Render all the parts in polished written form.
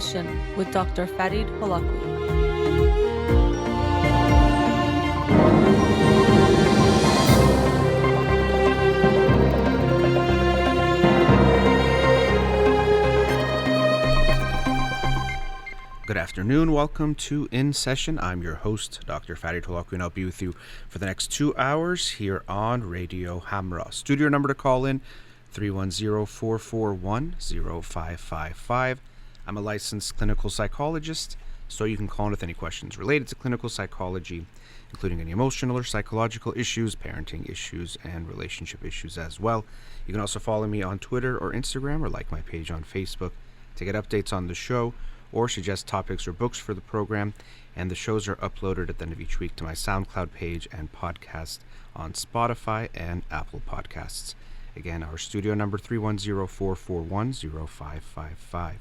Session with Dr. Farid Holakouee. Good afternoon. Welcome to In Session. I'm your host, Dr. Farid Holakouee, and I'll be with you for the next 2 hours here on Radio Hamra. Studio number to call in, 310-441-0555. I'm a licensed clinical psychologist, so you can call in with any questions related to clinical psychology, including any emotional or psychological issues, parenting issues, and relationship issues as well. You can also follow me on Twitter or Instagram or like my page on Facebook to get updates on the show or suggest topics or books for the program, and the shows are uploaded at the end of each week to my SoundCloud page and podcast on Spotify and Apple Podcasts. Again, our studio number 310-441-0555.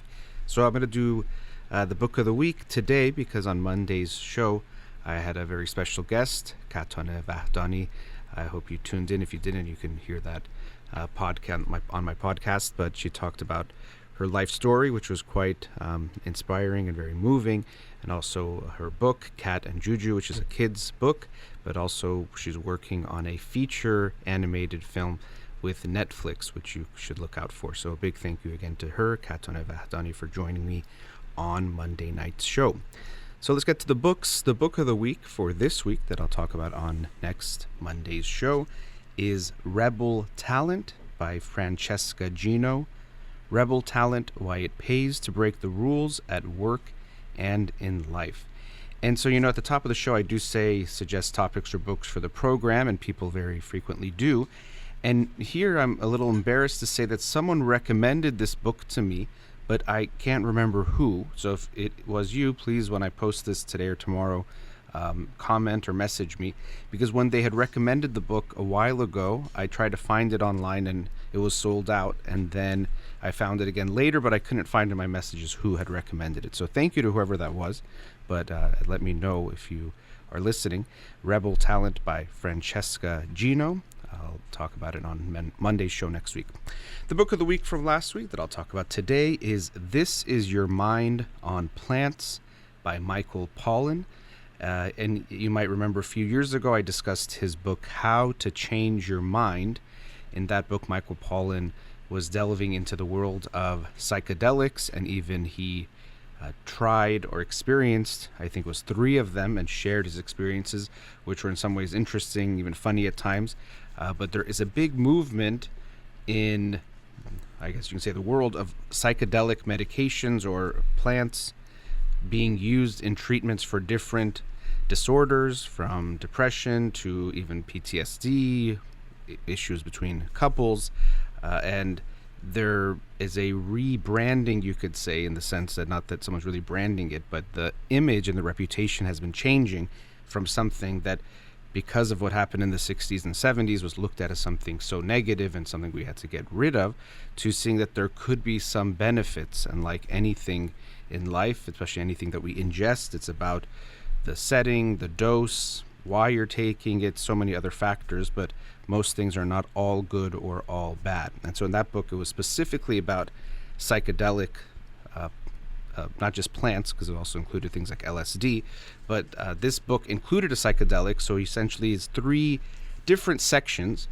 So I'm going to do the book of the week today because on Monday's show I had a very special guest, Katone Vahdani. I hope you tuned in. If you didn't, you can hear that podcast on my podcast, but she talked about her life story, which was quite inspiring and very moving, and also her book, Cat and Juju, which is a kid's book, but also she's working on a feature animated film with Netflix, which you should look out for. So a big thank you again to her, Katone Vahdani, for joining me on Monday night's show. So let's get to the books. The book of the week for this week that I'll talk about on next Monday's show is Rebel Talent by Francesca Gino. Rebel Talent, Why It Pays to Break the Rules at Work and in Life. And so, at the top of the show, I do say suggest topics or books for the program, and people very frequently do. And here I'm a little embarrassed to say that someone recommended this book to me, but I can't remember who. So if it was you, please, when I post this today or tomorrow, comment or message me, because when they had recommended the book a while ago, I tried to find it online and it was sold out, and then I found it again later, but I couldn't find in my messages who had recommended it. So thank you to whoever that was, but let me know if you are listening. Rebel Talent by Francesca Gino. I'll talk about it on Monday's show next week. The book of the week from last week that I'll talk about today is This Is Your Mind on Plants by Michael Pollan. And you might remember a few years ago I discussed his book, How to Change Your Mind. In that book, Michael Pollan was delving into the world of psychedelics, and even he tried or experienced, I think it was 3 of them, and shared his experiences, which were in some ways interesting, even funny at times. But there is a big movement in, I guess you can say, the world of psychedelic medications or plants being used in treatments for different disorders, from depression to even PTSD, issues between couples, and there is a rebranding, you could say, in the sense that not that someone's really branding it, but the image and the reputation has been changing from something that, because of what happened in the 60s and 70s, was looked at as something so negative and something we had to get rid of, to seeing that there could be some benefits. And like anything in life, especially anything that we ingest, it's about the setting, the dose, why you're taking it, so many other factors, but most things are not all good or all bad. And so in that book, it was specifically about psychedelic, not just plants, because it also included things like LSD, but this book included a psychedelic, so essentially it's 3 different sections.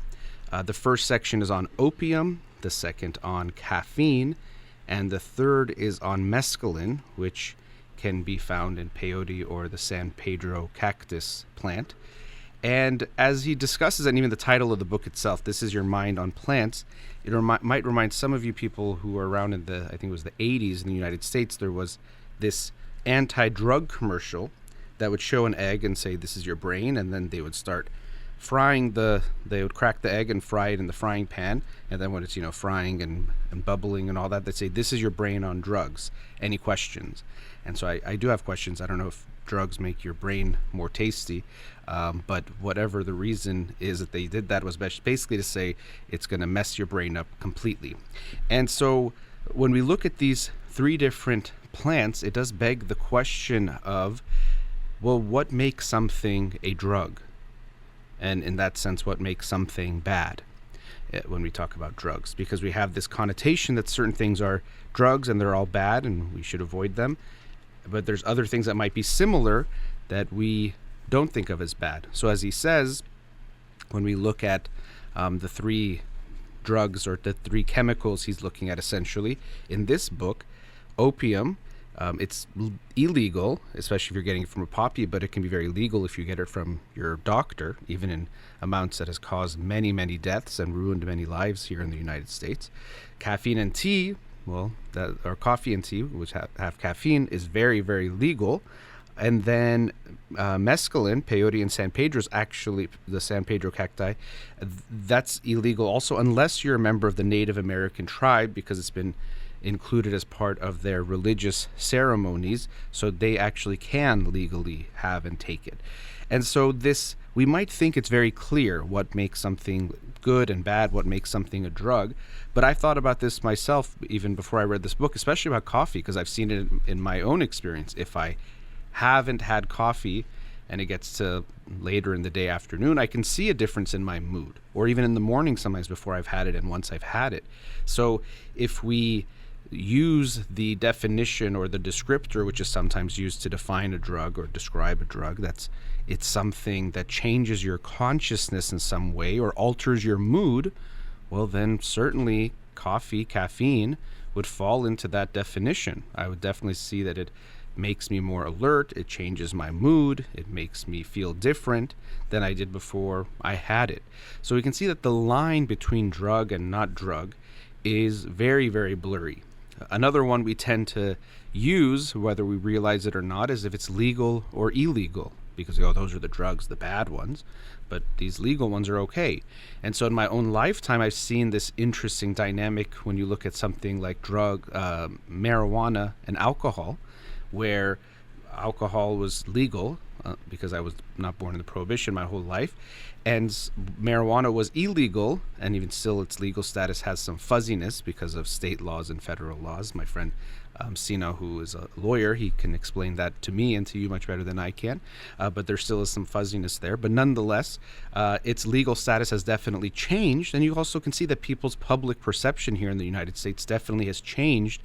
The first section is on opium, the second on caffeine, and the third is on mescaline, which can be found in peyote or the San Pedro cactus plant. And as he discusses, and even the title of the book itself, This Is Your Mind on Plants, it might remind some of you people who were around in the, I think it was the 80s in the United States, there was this anti-drug commercial that would show an egg and say, this is your brain, and then they would start they would crack the egg and fry it in the frying pan, and then when it's, frying and bubbling and all that, they'd say, this is your brain on drugs. Any questions? And so I do have questions. I don't know if drugs make your brain more tasty, but whatever the reason is that they did that was basically to say it's going to mess your brain up completely. And so when we look at these 3 different plants, it does beg the question of, well, what makes something a drug? And in that sense, what makes something bad? when we talk about drugs, because we have this connotation that certain things are drugs and they're all bad and we should avoid them. But there's other things that might be similar that we don't think of as bad. So as he says, when we look at the three drugs or the three chemicals he's looking at essentially in this book, opium, it's illegal, especially if you're getting it from a poppy, but it can be very legal if you get it from your doctor, even in amounts that has caused many, many deaths and ruined many lives here in the United States. Caffeine and tea, or coffee and tea, which have caffeine, is very, very legal. And then mescaline, peyote, and San Pedro is actually the San Pedro cacti. That's illegal also, unless you're a member of the Native American tribe, because it's been included as part of their religious ceremonies, so they actually can legally have and take it. And so this, we might think it's very clear what makes something good and bad, what makes something a drug, but I thought about this myself even before I read this book, especially about coffee, because I've seen it in my own experience. If I haven't had coffee and it gets to later in the day, afternoon, I can see a difference in my mood, or even in the morning sometimes before I've had it and once I've had it. So if we use the definition or the descriptor, which is sometimes used to define a drug or describe a drug, it's something that changes your consciousness in some way or alters your mood, well, then certainly coffee, caffeine would fall into that definition. I would definitely see that it makes me more alert, it changes my mood, it makes me feel different than I did before I had it. So we can see that the line between drug and not drug is very, very blurry. Another one we tend to use, whether we realize it or not, is if it's legal or illegal, because those are the drugs, the bad ones, but these legal ones are okay. And so in my own lifetime, I've seen this interesting dynamic when you look at something like marijuana and alcohol, where alcohol was legal because I was not born in the Prohibition my whole life, and marijuana was illegal, and even still its legal status has some fuzziness because of state laws and federal laws. My friend Sina, who is a lawyer, he can explain that to me and to you much better than I can, but there still is some fuzziness there. But nonetheless, its legal status has definitely changed, and you also can see that people's public perception here in the United States definitely has changed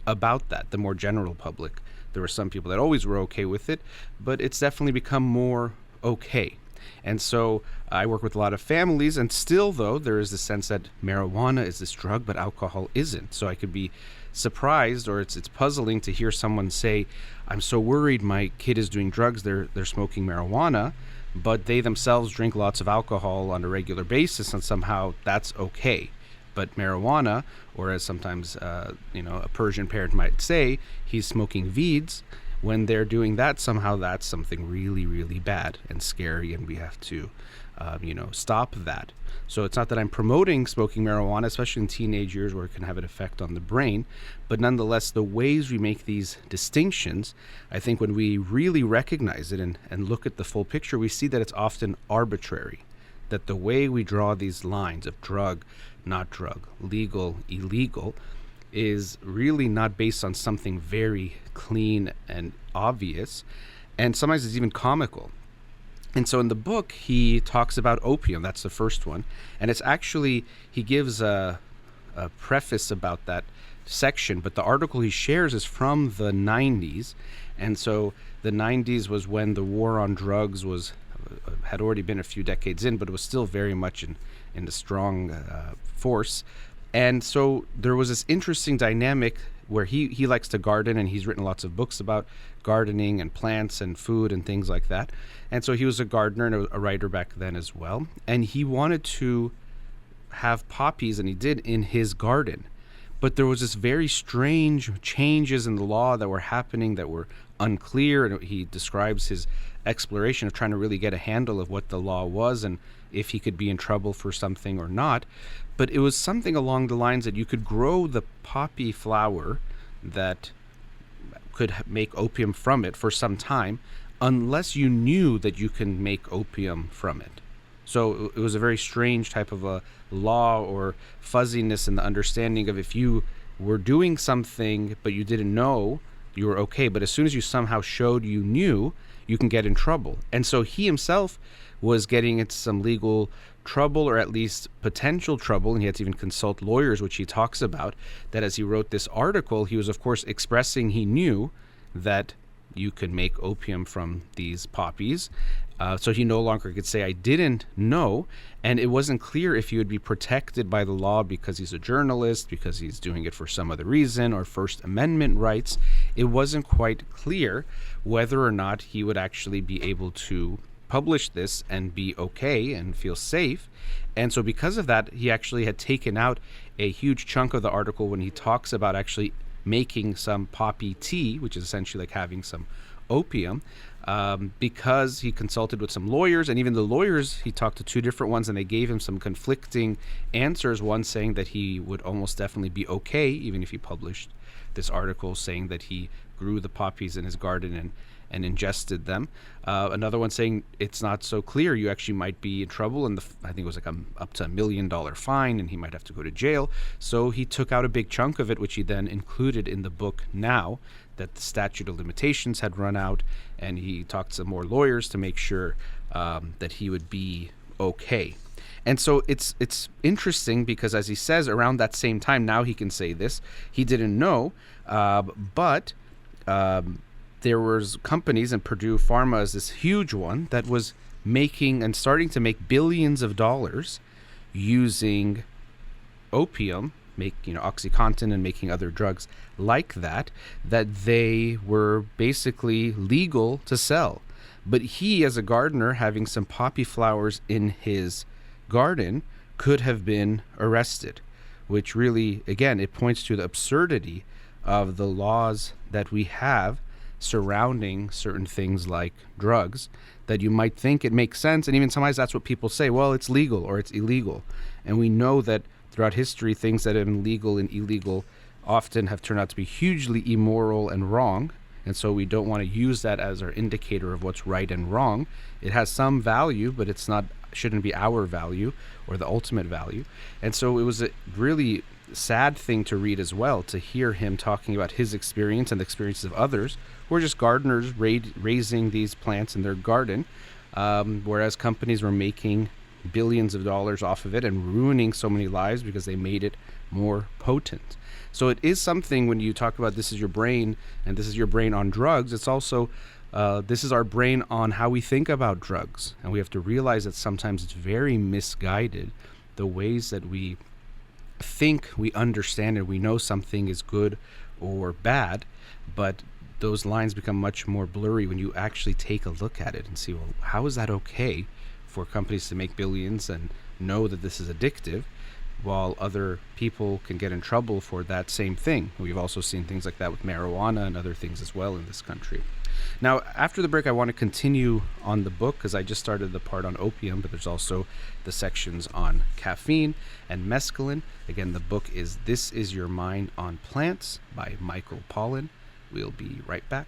about that, the more general public. There were some people that always were okay with it, but it's definitely become more okay. And so I work with a lot of families, and still, though, there is the sense that marijuana is this drug, but alcohol isn't. So I could be surprised, or it's puzzling to hear someone say, I'm so worried my kid is doing drugs, they're smoking marijuana, but they themselves drink lots of alcohol on a regular basis, and somehow that's okay. But marijuana, or as sometimes a Persian parent might say, he's smoking weeds. When they're doing that, somehow that's something really, really bad and scary, and we have to, stop that. So it's not that I'm promoting smoking marijuana, especially in teenage years where it can have an effect on the brain, but nonetheless, the ways we make these distinctions, I think when we really recognize it and look at the full picture, we see that it's often arbitrary, that the way we draw these lines of drug, not drug, legal, illegal, is really not based on something very clean and obvious, and sometimes it's even comical. And so in the book, he talks about opium. That's the first one. And it's actually, he gives a preface about that section, but the article he shares is from the 90s. And so the 90s was when the war on drugs had already been a few decades in, but it was still very much in the strong force. And so there was this interesting dynamic where he likes to garden, and he's written lots of books about gardening and plants and food and things like that. And so he was a gardener and a writer back then as well. And he wanted to have poppies, and he did, in his garden. But there was this very strange changes in the law that were happening that were unclear. And he describes his exploration of trying to really get a handle of what the law was and if he could be in trouble for something or not. But it was something along the lines that you could grow the poppy flower that could make opium from it for some time, unless you knew that you can make opium from it. So it was a very strange type of a law or fuzziness in the understanding of if you were doing something but you didn't know, you were okay. But as soon as you somehow showed you knew, you can get in trouble. And so he himself was getting into some legal trouble, or at least potential trouble, and he had to even consult lawyers, which he talks about, that as he wrote this article, he was, of course, expressing he knew that you could make opium from these poppies. So he no longer could say, I didn't know. And it wasn't clear if he would be protected by the law because he's a journalist, because he's doing it for some other reason, or First Amendment rights. It wasn't quite clear whether or not he would actually be able to publish this and be okay and feel safe. And so because of that, he actually had taken out a huge chunk of the article when he talks about actually making some poppy tea, which is essentially like having some opium, because he consulted with some lawyers, and even the lawyers, he talked to two different ones, and they gave him some conflicting answers. One saying that he would almost definitely be okay, even if he published this article saying that he grew the poppies in his garden and ingested them. Another one saying it's not so clear, you actually might be in trouble, and I think it was like up to $1 million fine, and he might have to go to jail. So he took out a big chunk of it, which he then included in the book now that the statute of limitations had run out, and he talked to more lawyers to make sure that he would be okay. And so it's interesting because, as he says, around that same time, now he can say this, he didn't know, but there was companies, and Purdue Pharma is this huge one, that was making and starting to make billions of dollars using opium, OxyContin and making other drugs like that they were basically legal to sell. But he, as a gardener, having some poppy flowers in his garden, could have been arrested, which really, again, it points to the absurdity of the laws that we have surrounding certain things like drugs, that you might think it makes sense. And even sometimes that's what people say, well, it's legal or it's illegal. And we know that throughout history, things that have been legal and illegal often have turned out to be hugely immoral and wrong. And so we don't want to use that as our indicator of what's right and wrong. It has some value, but shouldn't be our value or the ultimate value. And so it was a really sad thing to read as well, to hear him talking about his experience and the experiences of others who are just gardeners raising these plants in their garden, whereas companies were making billions of dollars off of it and ruining so many lives because they made it more potent. So it is something, when you talk about this is your brain and this is your brain on drugs, it's also this is our brain on how we think about drugs. And we have to realize that sometimes it's very misguided, the ways that we think we understand and we know something is good or bad, but those lines become much more blurry when you actually take a look at it and see, well, how is that okay for companies to make billions and know that this is addictive, while other people can get in trouble for that same thing? We've also seen things like that with marijuana and other things as well in this country. Now, after the break, I want to continue on the book because I just started the part on opium, but there's also the sections on caffeine and mescaline. Again, the book is This Is Your Mind on Plants by Michael Pollan. We'll be right back.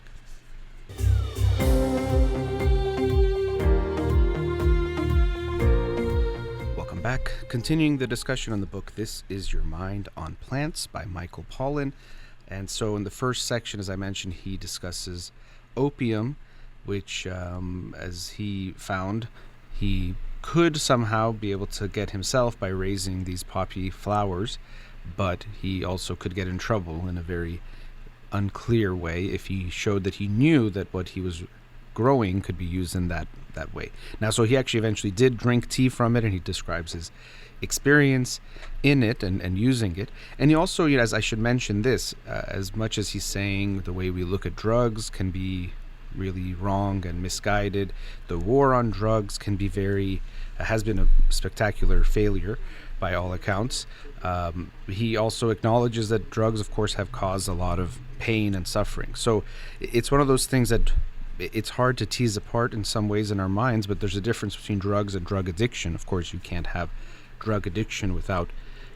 Welcome back. Continuing the discussion on the book This Is Your Mind on Plants by Michael Pollan. And so in the first section, as I mentioned, he discusses opium, which, as he found, he could somehow be able to get himself by raising these poppy flowers, but he also could get in trouble in a very unclear way if he showed that he knew that what he was growing could be used in that way. Now, so he actually eventually did drink tea from it, and he describes his experience in it and using it. And he also, as I should mention this, as much as he's saying the way we look at drugs can be really wrong and misguided, the war on drugs can be has been a spectacular failure by all accounts. He also acknowledges that drugs, of course, have caused a lot of pain and suffering. So it's one of those things that it's hard to tease apart in some ways in our minds, but there's a difference between drugs and drug addiction. Of course, you can't have drug addiction without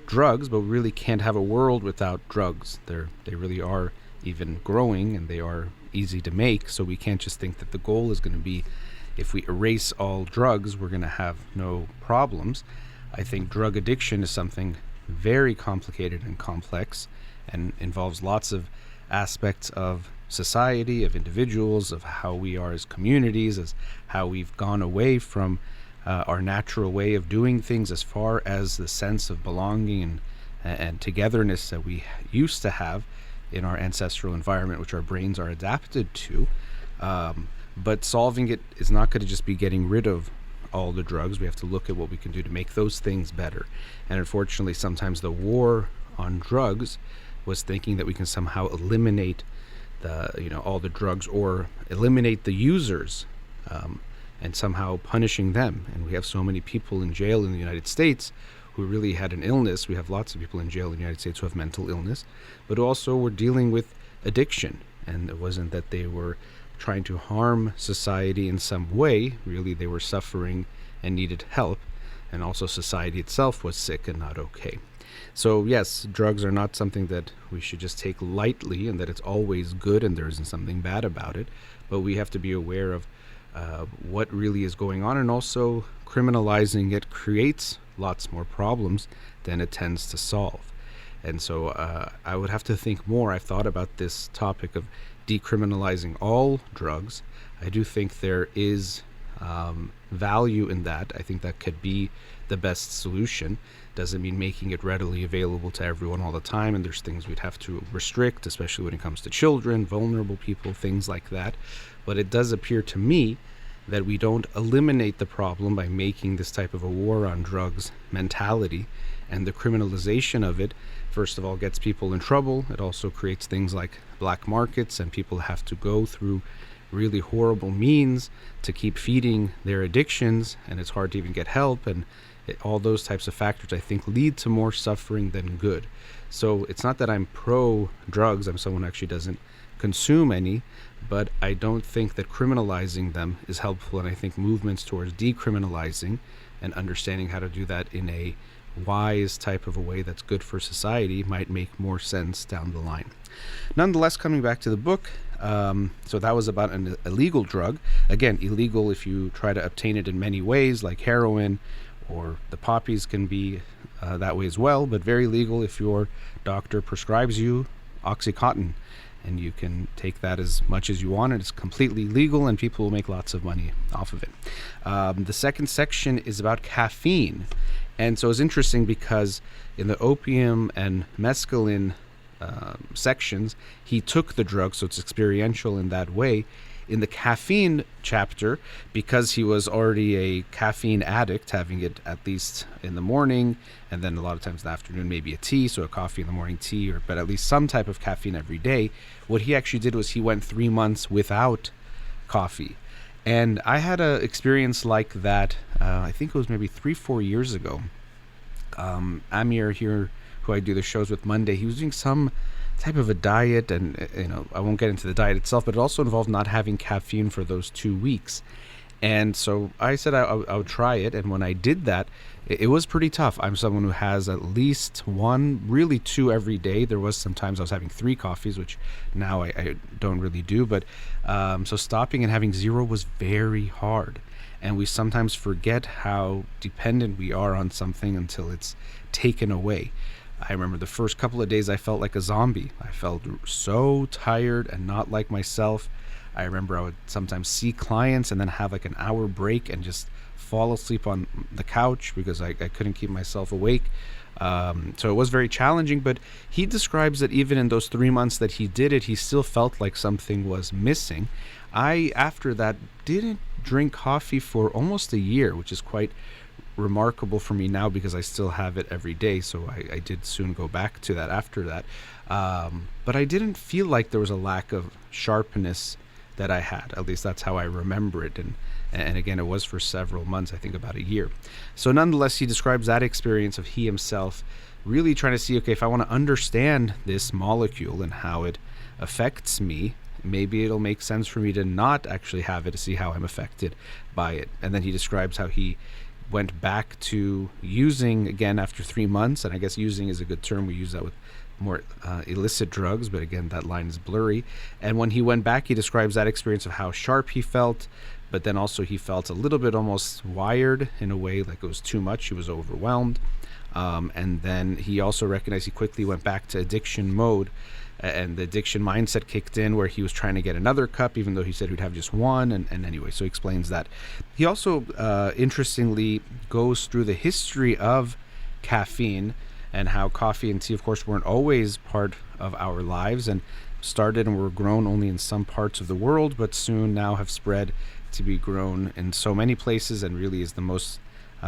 drugs, but we really can't have a world without drugs. They really are even growing, and they are easy to make, so we can't just think that the goal is going to be, if we erase all drugs, we're going to have no problems. I think drug addiction is something very complicated and complex and involves lots of aspects of society, of individuals, of how we are as communities, as how we've gone away from our natural way of doing things as far as the sense of belonging and togetherness that we used to have in our ancestral environment, which our brains are adapted to. But solving it is not going to just be getting rid of all the drugs. We have to look at what we can do to make those things better. And unfortunately, sometimes the war on drugs was thinking that we can somehow eliminate all the drugs or eliminate the users, and somehow punishing them. And we have so many people in jail in the United States who really had an illness. We have lots of people in jail in the United States who have mental illness, but also were dealing with addiction. And it wasn't that they were trying to harm society in some way. Really, they were suffering and needed help. And also society itself was sick and not okay. So yes, drugs are not something that we should just take lightly and that it's always good and there isn't something bad about it. But we have to be aware of what really is going on, and also criminalizing it creates lots more problems than it tends to solve. And so I would have to think more. I've thought about this topic of decriminalizing all drugs. I do think there is value in that. I think that could be the best solution. Doesn't mean making it readily available to everyone all the time, and there's things we'd have to restrict, especially when it comes to children, vulnerable people, things like that. But it does appear to me that we don't eliminate the problem by making this type of a war on drugs mentality. And the criminalization of it, first of all, gets people in trouble. It also creates things like black markets, and people have to go through really horrible means to keep feeding their addictions, and it's hard to even get help. And all those types of factors, I think, lead to more suffering than good. So it's not that I'm pro drugs. I'm someone who actually doesn't consume any, but I don't think that criminalizing them is helpful. And I think movements towards decriminalizing and understanding how to do that in a wise type of a way that's good for society might make more sense down the line. Nonetheless, coming back to the book, so that was about an illegal drug. Again, illegal if you try to obtain it in many ways, like heroin, or the poppies can be that way as well, but very legal if your doctor prescribes you Oxycontin, and you can take that as much as you want, and it's completely legal, and people will make lots of money off of it. The second section is about caffeine, and so it's interesting because in the opium and mescaline sections, he took the drug, so it's experiential in that way. In the caffeine chapter, because he was already a caffeine addict, having it at least in the morning, and then a lot of times in the afternoon, maybe a tea, so a coffee in the morning, tea, but at least some type of caffeine every day. What he actually did was he went 3 months without coffee. And I had an experience like that, I think it was maybe 3-4 years ago. Amir here, who I do the shows with Monday, he was doing some type of a diet, and I won't get into the diet itself, but it also involved not having caffeine for those 2 weeks. And so I said I would try it, and when I did that, it was pretty tough. I'm someone who has at least 1, really 2 every day. There was sometimes I was having 3 coffees, which now I don't really do, but so stopping and having 0 was very hard. And we sometimes forget how dependent we are on something until it's taken away. I remember the first couple of days I felt like a zombie. I felt so tired and not like myself. I remember I would sometimes see clients and then have like an hour break and just fall asleep on the couch because I couldn't keep myself awake. So it was very challenging, but he describes that even in those 3 months that he did it, he still felt like something was missing. I, after that, didn't drink coffee for almost a year, which is quite remarkable for me now because I still have it every day. So I did soon go back to that after that. But I didn't feel like there was a lack of sharpness that I had. At least that's how I remember it. And again, it was for several months, I think about a year. So nonetheless, he describes that experience of he himself really trying to see, okay, if I want to understand this molecule and how it affects me, maybe it'll make sense for me to not actually have it, to see how I'm affected by it. And then he describes how he went back to using again after 3 months, and I guess using is a good term. We use that with more illicit drugs, but again, that line is blurry. And when he went back, he describes that experience of how sharp he felt, but then also he felt a little bit almost wired in a way, like it was too much. He was overwhelmed. And then he also recognized he quickly went back to addiction mode and the addiction mindset kicked in where he was trying to get another cup even though he said he'd have just one, and anyway, so he explains that. He also interestingly goes through the history of caffeine and how coffee and tea, of course, weren't always part of our lives and started and were grown only in some parts of the world, but soon now have spread to be grown in so many places, and really is the most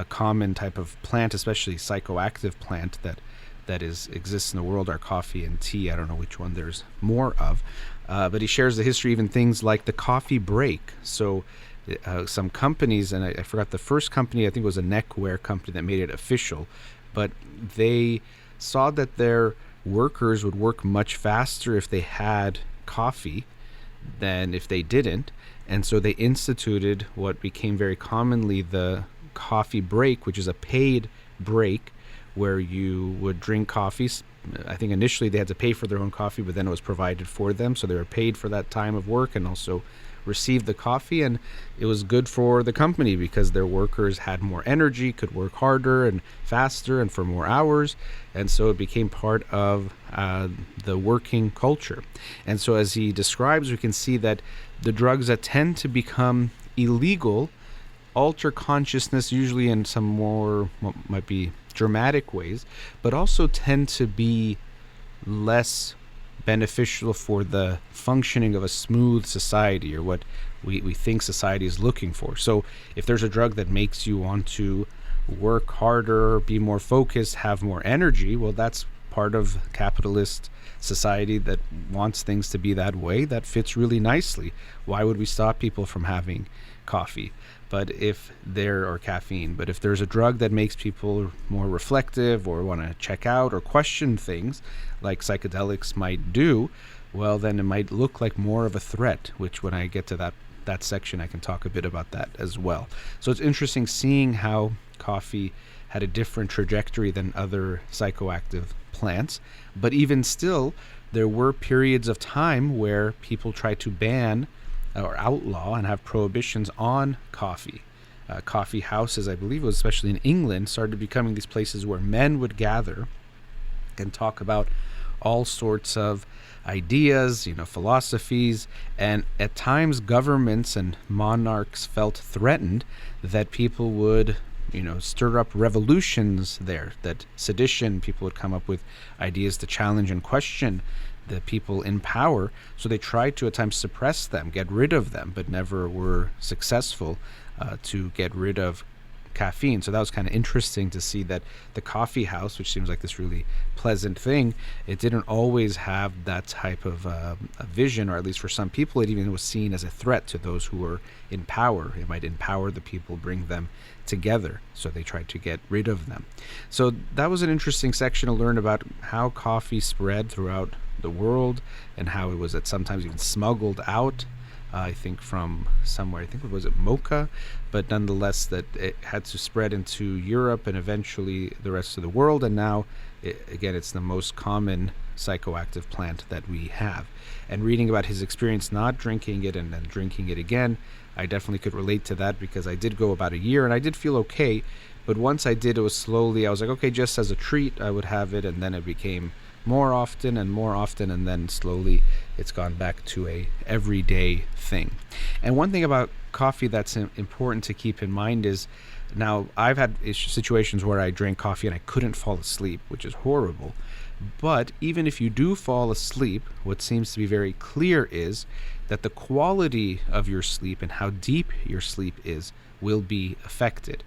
common type of plant, especially psychoactive plant that exists in the world, are coffee and tea. I don't know which one there's more of, but he shares the history, even things like the coffee break. So some companies, and I forgot the first company, I think it was a neckwear company that made it official, but they saw that their workers would work much faster if they had coffee than if they didn't. And so they instituted what became very commonly the coffee break, which is a paid break where you would drink coffee. I think initially they had to pay for their own coffee, but then it was provided for them. So they were paid for that time of work and also received the coffee. And it was good for the company because their workers had more energy, could work harder and faster and for more hours. And so it became part of the working culture. And so as he describes, we can see that the drugs that tend to become illegal alter consciousness, usually in some more, what might be dramatic ways, but also tend to be less beneficial for the functioning of a smooth society, or what we think society is looking for. So if there's a drug that makes you want to work harder, be more focused, have more energy, well, that's part of capitalist society that wants things to be that way. That fits really nicely. Why would we stop people from having coffee? But if or caffeine, but if there's a drug that makes people more reflective or want to check out or question things like psychedelics might do, well, then it might look like more of a threat, which when I get to that section, I can talk a bit about that as well. So it's interesting seeing how coffee had a different trajectory than other psychoactive plants. But even still, there were periods of time where people tried to ban or outlaw and have prohibitions on coffee. Coffee houses, I believe it was especially in England, started becoming these places where men would gather and talk about all sorts of ideas, philosophies, and at times governments and monarchs felt threatened that people would stir up revolutions there, that sedition, people would come up with ideas to challenge and question the people in power. So they tried to at times suppress them, get rid of them, but never were successful to get rid of caffeine. So that was kind of interesting to see that the coffee house, which seems like this really pleasant thing, it didn't always have that type of a vision, or at least for some people it even was seen as a threat to those who were in power. It might empower the people, bring them together, so they tried to get rid of them. So that was an interesting section to learn about how coffee spread throughout the world and how it was sometimes even smuggled out, I think from somewhere, I think it was Mocha, but nonetheless that it had to spread into Europe and eventually the rest of the world. And now, it's the most common psychoactive plant that we have. And reading about his experience not drinking it and then drinking it again, I definitely could relate to that, because I did go about a year and I did feel okay. But once I did, it was slowly, I was like, okay, just as a treat, I would have it. And then it became more often, and then slowly it's gone back to a everyday thing. And one thing about coffee that's important to keep in mind is, now I've had situations where I drank coffee and I couldn't fall asleep, which is horrible. But even if you do fall asleep, what seems to be very clear is that the quality of your sleep and how deep your sleep is will be affected.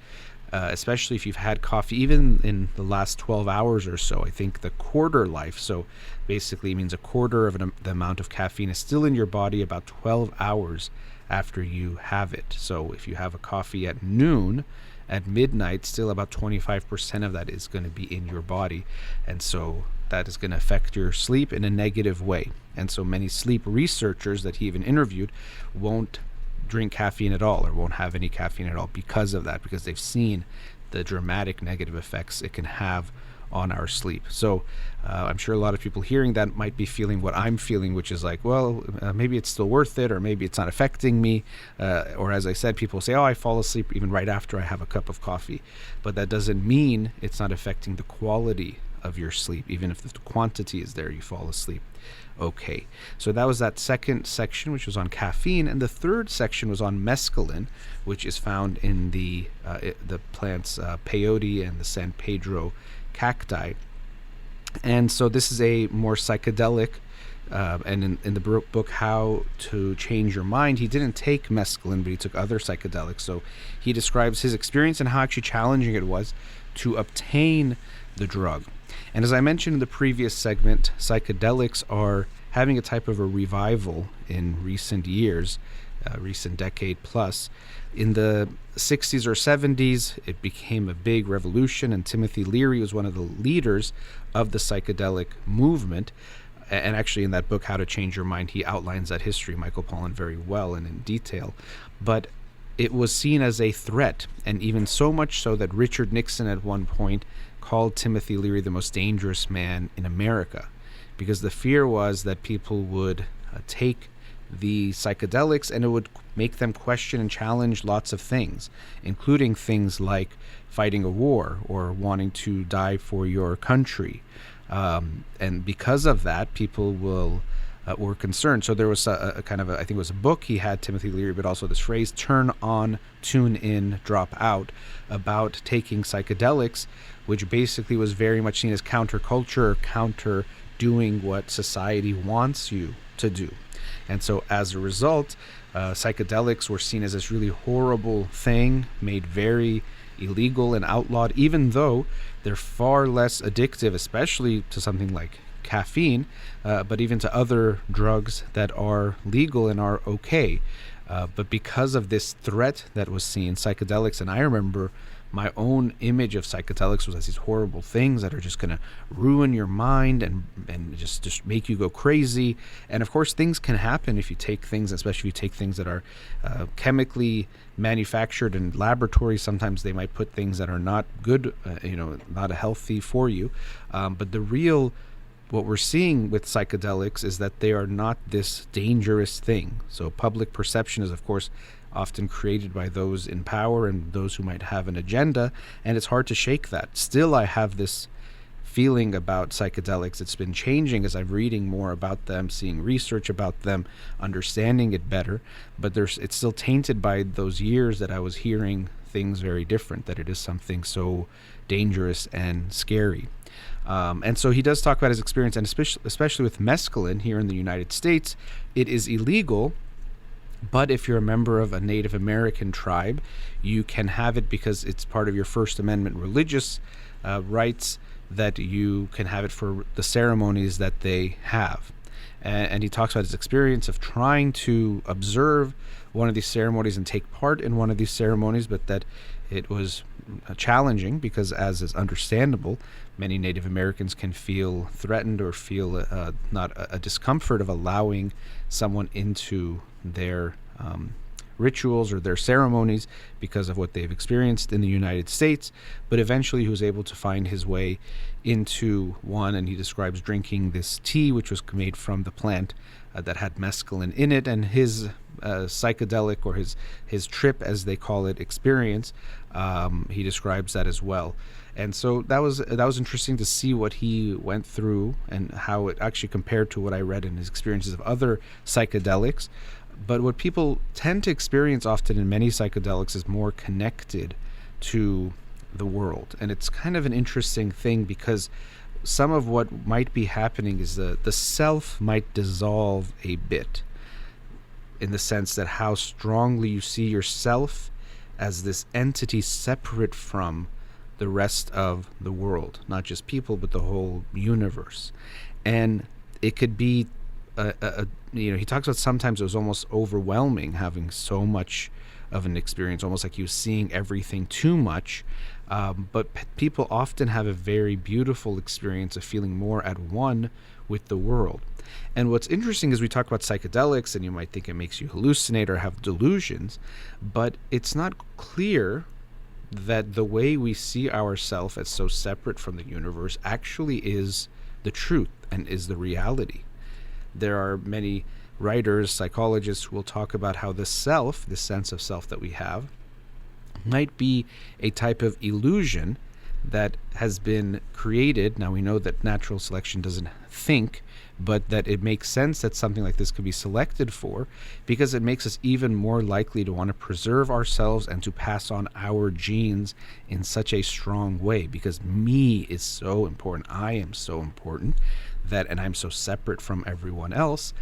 Especially if you've had coffee even in the last 12 hours or so. I think the quarter life, so basically means a quarter of the amount of caffeine is still in your body about 12 hours after you have it. So if you have a coffee at noon, at midnight, still about 25% of that is going to be in your body. And so that is going to affect your sleep in a negative way. And so many sleep researchers that he even interviewed won't drink caffeine at all, or won't have any caffeine at all because of that, because they've seen the dramatic negative effects it can have on our sleep. So I'm sure a lot of people hearing that might be feeling what I'm feeling, which is like, well, maybe it's still worth it, or maybe it's not affecting me. Or as I said, people say, oh, I fall asleep even right after I have a cup of coffee. But that doesn't mean it's not affecting the quality of your sleep. Even if the quantity is there, you fall asleep okay. So that was that second section, which was on caffeine, and the third section was on mescaline, which is found in the plants peyote and the San Pedro cacti. And so this is a more psychedelic, and in the book How to Change Your Mind, he didn't take mescaline, but he took other psychedelics. So he describes his experience and how actually challenging it was to obtain the drug. And as I mentioned in the previous segment, psychedelics are having a type of a revival in recent years, recent decade plus. In the 60s or 70s, it became a big revolution, and Timothy Leary was one of the leaders of the psychedelic movement. And actually in that book, How to Change Your Mind, he outlines that history, Michael Pollan, very well and in detail. But it was seen as a threat, and even so much so that Richard Nixon at one point called Timothy Leary the most dangerous man in America, because the fear was that people would take the psychedelics and it would make them question and challenge lots of things, including things like fighting a war or wanting to die for your country. And because of that, people were concerned. So there was a kind of I think it was a book he had, Timothy Leary, but also this phrase, turn on, tune in, drop out, about taking psychedelics, which basically was very much seen as counterculture, counter doing what society wants you to do. And so as a result, psychedelics were seen as this really horrible thing, made very illegal and outlawed, even though they're far less addictive, especially to something like caffeine, but even to other drugs that are legal and are okay. But because of this threat that was seen, psychedelics, and I remember my own image of psychedelics was as these horrible things that are just going to ruin your mind and just make you go crazy. And of course, things can happen if you take things, especially if you take things that are chemically manufactured in laboratories. Sometimes they might put things that are not good, not healthy for you. But what we're seeing with psychedelics is that they are not this dangerous thing. So public perception is, of course, often created by those in power and those who might have an agenda, and it's hard to shake that. Still, I have this feeling about psychedelics. It's been changing as I'm reading more about them, seeing research about them, understanding it better, but it's still tainted by those years that I was hearing things very different, that it is something so dangerous and scary. And so he does talk about his experience, and especially with mescaline here in the United States, it is illegal. But if you're a member of a Native American tribe, you can have it because it's part of your First Amendment religious rights, that you can have it for the ceremonies that they have. And he talks about his experience of trying to observe one of these ceremonies and take part in one of these ceremonies, but that it was challenging because, as is understandable, many Native Americans can feel threatened or feel not a discomfort of allowing someone into their rituals or their ceremonies because of what they've experienced in the United States. But eventually he was able to find his way into one, and he describes drinking this tea, which was made from the plant that had mescaline in it, and his psychedelic, or his trip, as they call it, experience, he describes that as well. And so that was interesting to see what he went through and how it actually compared to what I read in his experiences of other psychedelics. But what people tend to experience often in many psychedelics is more connected to the world. And it's kind of an interesting thing because some of what might be happening is the self might dissolve a bit, in the sense that how strongly you see yourself as this entity separate from the rest of the world, not just people, but the whole universe. And it could be he talks about sometimes it was almost overwhelming having so much of an experience, almost like he was seeing everything too much. But people often have a very beautiful experience of feeling more at one with the world. And what's interesting is we talk about psychedelics and you might think it makes you hallucinate or have delusions, but it's not clear that the way we see ourselves as so separate from the universe actually is the truth and is the reality. There are many writers, psychologists who will talk about how the sense of self that we have, might be a type of illusion that has been created. Now we know that natural selection doesn't think, but that it makes sense that something like this could be selected for, because it makes us even more likely to want to preserve ourselves and to pass on our genes in such a strong way, because me is so important. I am so important that, and I'm so separate from everyone else,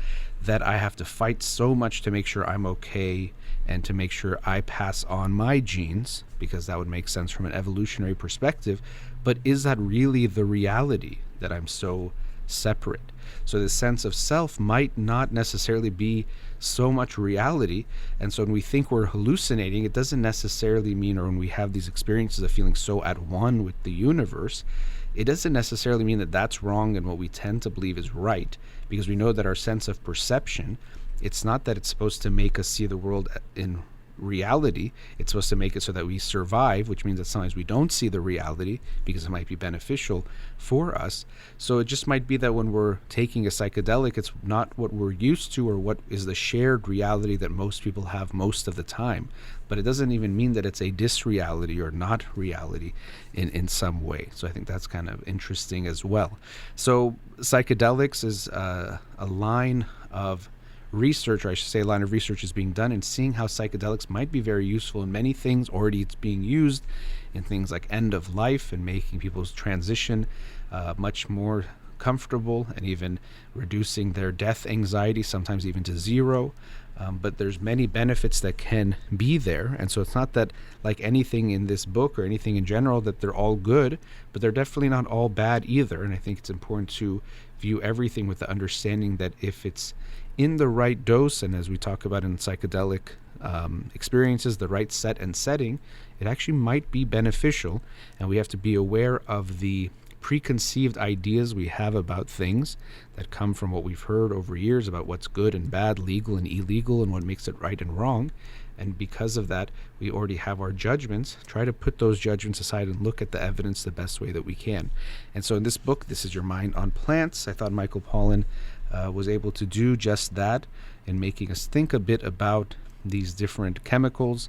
that I have to fight so much to make sure I'm okay and to make sure I pass on my genes, because that would make sense from an evolutionary perspective. But is that really the reality, that I'm so separate? So the sense of self might not necessarily be so much reality. And so when we think we're hallucinating, it doesn't necessarily mean, or when we have these experiences of feeling so at one with the universe, it doesn't necessarily mean that that's wrong and what we tend to believe is right, because we know that our sense of perception, it's not that it's supposed to make us see the world in reality. It's supposed to make it so that we survive, which means that sometimes we don't see the reality because it might be beneficial for us. So it just might be that when we're taking a psychedelic, it's not what we're used to or what is the shared reality that most people have most of the time. But it doesn't even mean that it's a disreality or not reality in some way. So I think that's kind of interesting as well. So psychedelics is a line of research, or I should say a line of research is being done, and seeing how psychedelics might be very useful in many things. Already it's being used in things like end of life and making people's transition much more comfortable, and even reducing their death anxiety, sometimes even to zero. But there's many benefits that can be there. And so it's not that, like anything in this book or anything in general, that they're all good, but they're definitely not all bad either. And I think it's important to view everything with the understanding that if it's in the right dose, and as we talk about in psychedelic experiences, the right set and setting, it actually might be beneficial. And we have to be aware of the preconceived ideas we have about things that come from what we've heard over years about what's good and bad, legal and illegal, and what makes it right and wrong. And because of that, we already have our judgments. Try to put those judgments aside and look at the evidence the best way that we can. And so in this book, This Is Your Mind on Plants, I thought Michael Pollan was able to do just that in making us think a bit about these different chemicals,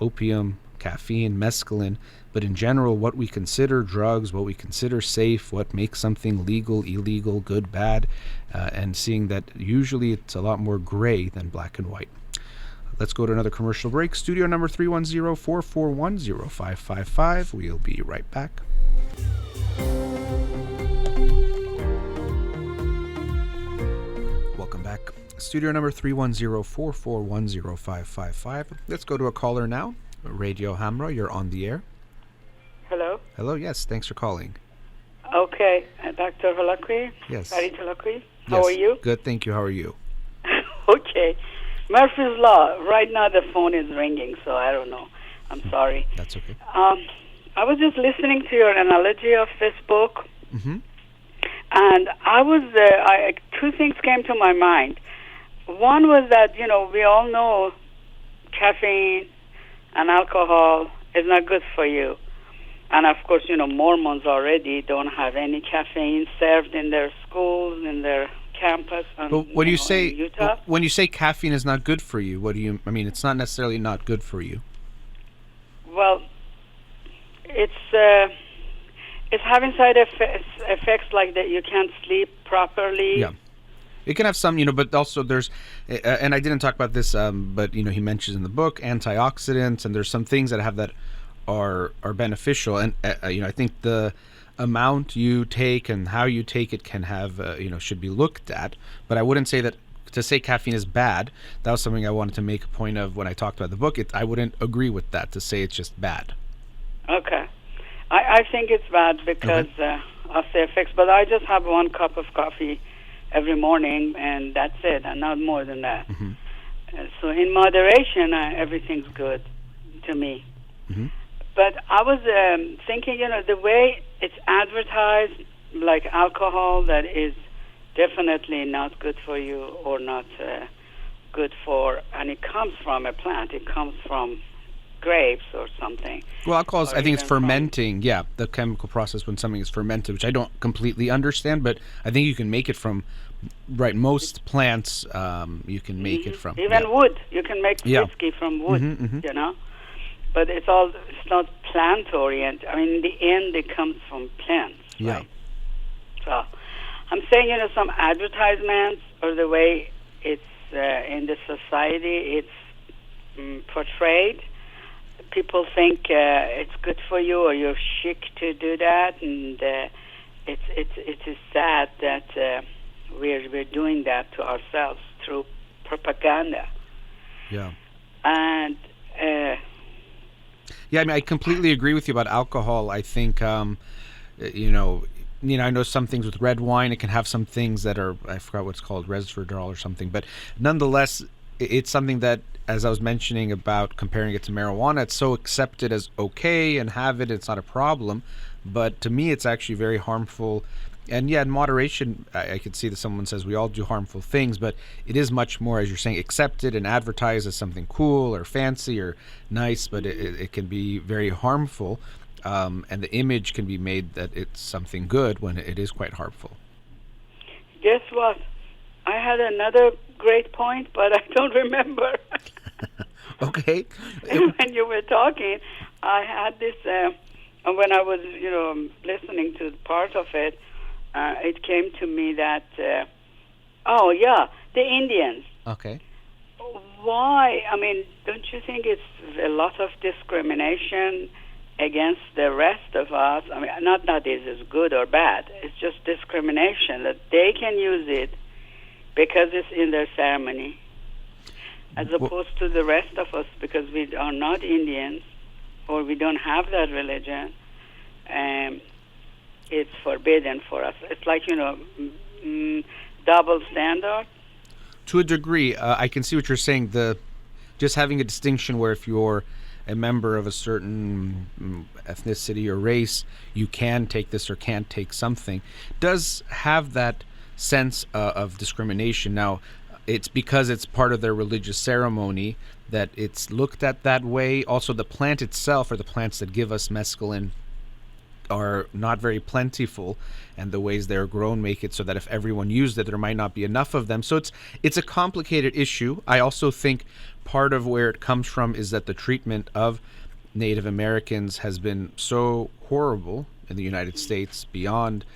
opium, caffeine, mescaline, but in general, what we consider drugs, what we consider safe, what makes something legal, illegal, good, bad, and seeing that usually it's a lot more gray than black and white. Let's go to another commercial break. Studio number 310-441-0555. We'll be right back. Welcome back. Studio number 310-441-0555. Let's go to a caller now. Radio Hamra, you're on the air. Hello? Hello, yes, thanks for calling. Okay, Dr. Holakouee? Yes. Farid Holakouee? How are you? Good, thank you. How are you? Okay. Murphy's Law. Right now the phone is ringing, so I don't know. I'm sorry. That's okay. I was just listening to your analogy of this book, Mm-hmm. and two things came to my mind. One was that, we all know caffeine and alcohol is not good for you. And of course, Mormons already don't have any caffeine served in their schools, in their campus. But when you say in Utah. when you say caffeine is not good for you, what do you? I mean, it's not necessarily not good for you. Well, it's having side effects like that. You can't sleep properly. Yeah. It can have some, but also there's, and I didn't talk about this, but he mentions in the book antioxidants, and there's some things that have that are beneficial, and I think the amount you take and how you take it can have, should be looked at. But I wouldn't say that to say caffeine is bad. That was something I wanted to make a point of when I talked about the book. I wouldn't agree with that, to say it's just bad. Okay. I think it's bad because of the effects, but I just have 1 cup of coffee every morning, and that's it, and not more than that. Mm-hmm. So in moderation, everything's good to me. Mm-hmm. But I was thinking, the way it's advertised, like alcohol, that is definitely not good for you or not good for, and it comes from a plant. It comes from grapes or something. Well, alcohol is, I think it's fermenting. Yeah, the chemical process when something is fermented, which I don't completely understand, but I think you can make it from, most plants you can make it from. Even wood. You can make whiskey from wood, Mm-hmm. But it's not plant-oriented. I mean, in the end, it comes from plants. Yeah. Right? So I'm saying, some advertisements or the way it's in the society, it's portrayed. People think it's good for you or you're chic to do that, and it is sad that we're doing that to ourselves through propaganda. Yeah. And yeah, I mean, I completely agree with you about alcohol. I think, I know some things with red wine, it can have some things that are, I forgot what's called, resveratrol or something. But nonetheless, it's something that, as I was mentioning about comparing it to marijuana, it's so accepted as okay and have it, it's not a problem. But to me, it's actually very harmful. And yeah, in moderation, I could see that someone says we all do harmful things, but it is much more, as you're saying, accepted and advertised as something cool or fancy or nice, but it can be very harmful. And the image can be made that it's something good when it is quite harmful. Guess what? I had another great point, but I don't remember. Okay. When you were talking, I had this, when I was, listening to part of it, it came to me that, the Indians. Okay. Why? I mean, don't you think it's a lot of discrimination against the rest of us? I mean, not that it is good or bad. It's just discrimination that they can use it because it's in their ceremony, as opposed to the rest of us, because we are not Indians or we don't have that religion. It's forbidden for us. It's like, double standard. To a degree, I can see what you're saying. Just having a distinction where if you're a member of a certain ethnicity or race, you can take this or can't take something, does have that sense of discrimination. Now, it's because it's part of their religious ceremony that it's looked at that way. Also, the plant itself, or the plants that give us mescaline, are not very plentiful, and the ways they're grown make it so that if everyone used it, there might not be enough of them. So it's a complicated issue. I also think part of where it comes from is that the treatment of Native Americans has been so horrible in the United States beyond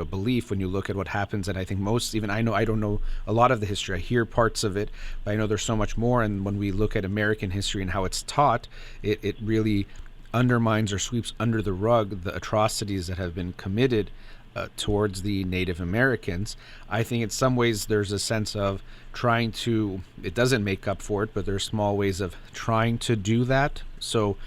belief when you look at what happens. And I think I don't know a lot of the history. I hear parts of it, but I know there's so much more. And when we look at American history and how it's taught, it really undermines or sweeps under the rug the atrocities that have been committed towards the Native Americans. I think in some ways there's a sense of trying to, it doesn't make up for it, but there's small ways of trying to do that. So,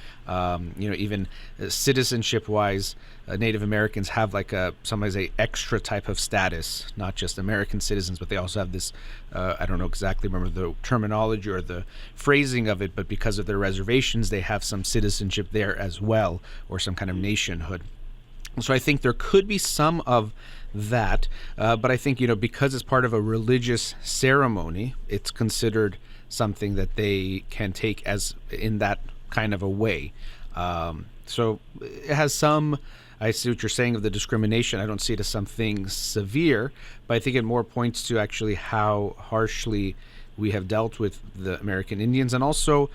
even citizenship-wise, Native Americans have like sometimes a extra type of status, not just American citizens, but they also have this, I don't know exactly remember the terminology or the phrasing of it, but because of their reservations, they have some citizenship there as well, or some kind of nationhood. So I think there could be some of that, but I think, because it's part of a religious ceremony, it's considered something that they can take as in that kind of a way. So it has some, I see what you're saying of the discrimination. I don't see it as something severe, but I think it more points to actually how harshly we have dealt with the American Indians, and also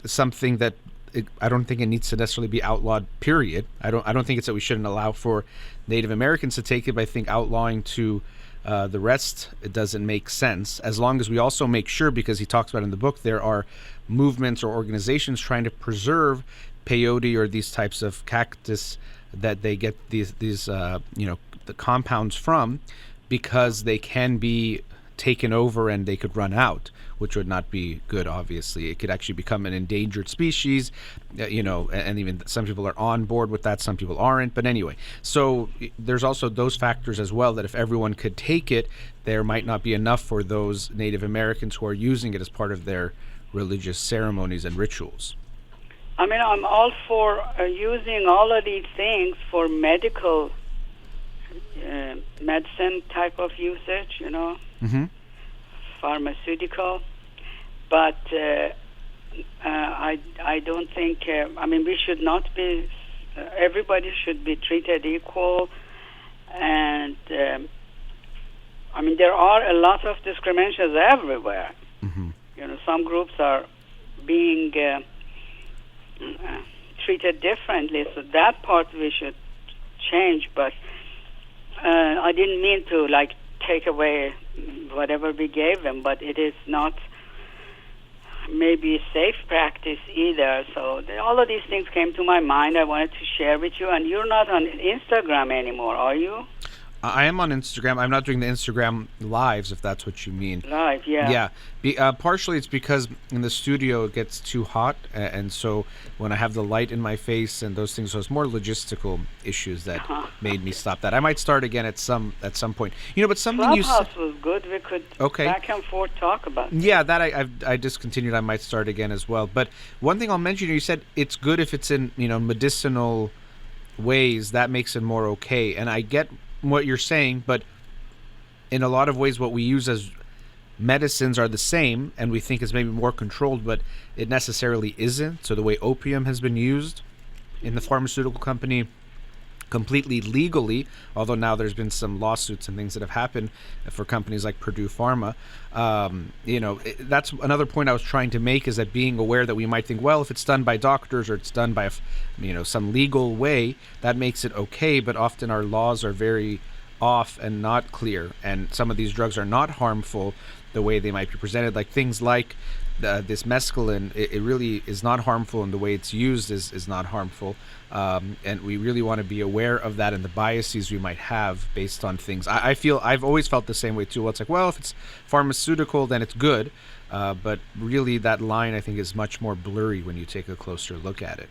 something that I don't think it needs to necessarily be outlawed, period. I don't think it's that we shouldn't allow for Native Americans to take it, but I think outlawing to the rest, it doesn't make sense, as long as we also make sure, because he talks about in the book, there are movements or organizations trying to preserve peyote or these types of cactus that they get these the compounds from, because they can be taken over and they could run out, which would not be good. Obviously, it could actually become an endangered species, and even some people are on board with that, some people aren't. But anyway, so there's also those factors as well, that if everyone could take it, there might not be enough for those Native Americans who are using it as part of their religious ceremonies and rituals. I mean, I'm all for using all of these things for medical medicine type of usage, Mm-hmm. Pharmaceutical, but I don't think, we should not be, everybody should be treated equal, and there are a lot of discriminations everywhere. Mm-hmm. Some groups are being treated differently. So that part we should change. But I didn't mean to like take away whatever we gave them, but it is not maybe safe practice either. So all of these things came to my mind. I wanted to share with you. And you're not on Instagram anymore, are you? I am on Instagram. I'm not doing the Instagram lives, if that's what you mean. Live, yeah. Yeah. Partially it's because in the studio it gets too hot, and so when I have the light in my face and those things, so it's more logistical issues that made me stop that. I might start again at some point. But something Clubhouse was good. We could back and forth talk about it. Yeah, that I discontinued. I might start again as well. But one thing I'll mention, you said it's good if it's in medicinal ways. That makes it more okay, and I get what you're saying, but in a lot of ways what we use as medicines are the same, and we think is maybe more controlled, but it necessarily isn't. So the way opium has been used in the pharmaceutical company completely legally, although now there's been some lawsuits and things that have happened for companies like Purdue Pharma. That's another point I was trying to make, is that being aware that we might think, well, if it's done by doctors or it's done by some legal way, that makes it okay, but often our laws are very off and not clear, and some of these drugs are not harmful the way they might be presented, like things like this mescaline. It really is not harmful, and the way it's used is not harmful, and we really want to be aware of that and the biases we might have based on things. I've always felt the same way too. Well, it's like, well, if it's pharmaceutical then it's good, but really that line I think is much more blurry when you take a closer look at it.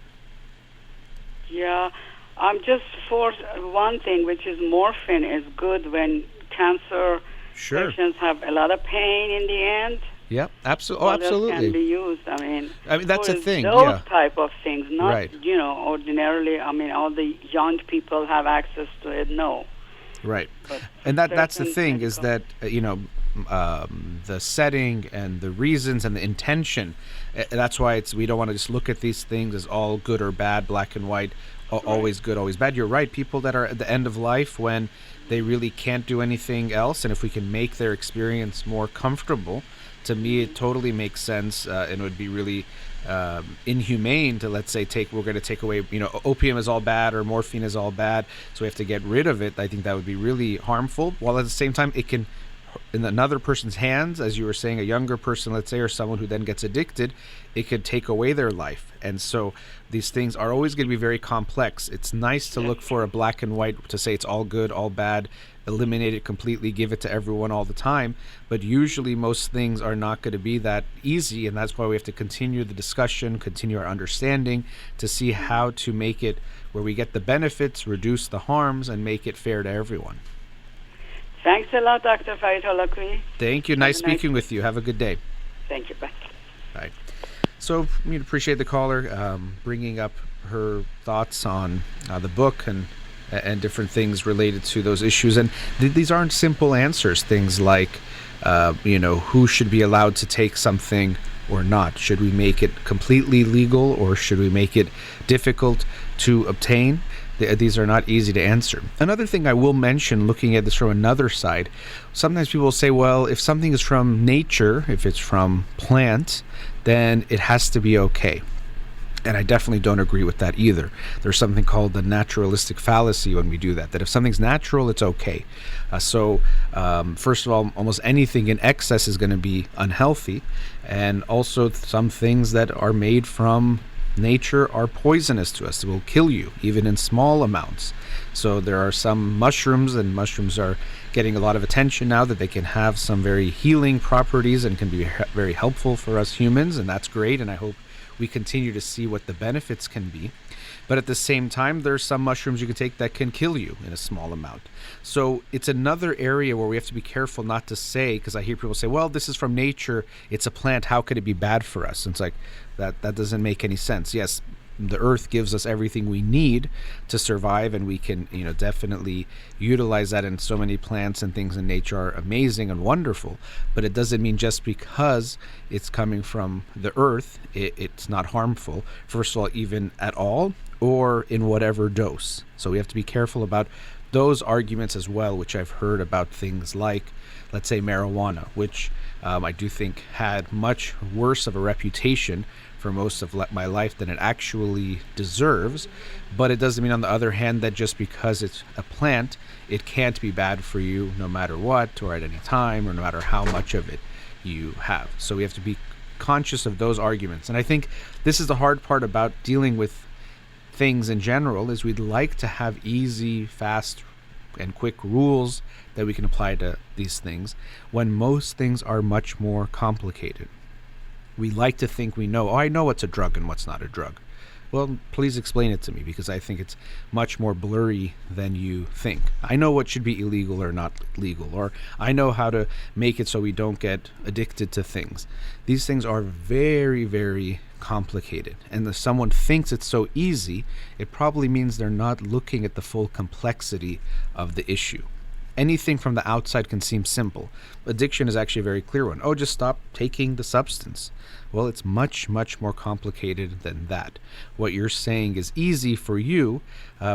Yeah, I'm just for one thing, which is morphine is good when cancer patients have a lot of pain in the end. Yeah, absolutely. Oh, absolutely. Can be used. I mean that's a thing. Those type of things, not right. Ordinarily. I mean, all the young people have access to it. No. Right, and that's the thing, is that the setting and the reasons and the intention. That's why we don't want to just look at these things as all good or bad, black and white, always good, always bad. You're right. People that are at the end of life when they really can't do anything else, and if we can make their experience more comfortable, to me it totally makes sense, and it would be really inhumane to, let's say, we're going to take away, opium is all bad or morphine is all bad, so we have to get rid of it. I think that would be really harmful, while at the same time it can, in another person's hands, as you were saying, a younger person, let's say, or someone who then gets addicted, it could take away their life. And so these things are always going to be very complex. It's nice to look for a black and white, to say it's all good, all bad, eliminate it completely, give it to everyone all the time, but usually most things are not going to be that easy, and that's why we have to continue the discussion, continue our understanding to see how to make it where we get the benefits, reduce the harms, and make it fair to everyone. Thanks a lot, Dr. Farid Holakouee. Thank you. Nice speaking with you. Have a good day. Thank you. Bye. Bye. So we appreciate the caller bringing up her thoughts on the book and different things related to those issues. And these aren't simple answers. Things like, who should be allowed to take something or not? Should we make it completely legal, or should we make it difficult to obtain? These are not easy to answer. Another thing I will mention, looking at this from another side, sometimes people say, well, if something is from nature, if it's from plants, then it has to be okay. And I definitely don't agree with that either. There's something called the naturalistic fallacy when we do that if something's natural, it's okay. First of all, almost anything in excess is going to be unhealthy. And also some things that are made from nature are poisonous to us. It will kill you, even in small amounts. So there are some mushrooms, and mushrooms are getting a lot of attention now, that they can have some very healing properties and can be very helpful for us humans, and that's great, and I hope we continue to see what the benefits can be. But at the same time, there's some mushrooms you can take that can kill you in a small amount. So it's another area where we have to be careful not to say, because I hear people say, well, this is from nature, it's a plant, how could it be bad for us? And it's like, that doesn't make any sense. Yes, the earth gives us everything we need to survive, and we can definitely utilize that, and so many plants and things in nature are amazing and wonderful, but it doesn't mean just because it's coming from the earth it's not harmful, first of all, even at all, or in whatever dose. So we have to be careful about those arguments as well, which I've heard about things like, let's say, marijuana, which I do think had much worse of a reputation for most of my life than it actually deserves. But it doesn't mean, on the other hand, that just because it's a plant, it can't be bad for you no matter what, or at any time, or no matter how much of it you have. So we have to be conscious of those arguments. And I think this is the hard part about dealing with things in general, is we'd like to have easy, fast, and quick rules that we can apply to these things, when most things are much more complicated. We like to think we know, I know what's a drug and what's not a drug. Well, please explain it to me, because I think it's much more blurry than you think. I know what should be illegal or not legal, or I know how to make it so we don't get addicted to things. These things are very, very complicated. And if someone thinks it's so easy, it probably means they're not looking at the full complexity of the issue. Anything from the outside can seem simple. Addiction is actually a very clear one. Oh, just stop taking the substance. Well, it's much, much more complicated than that. What you're saying is easy for you.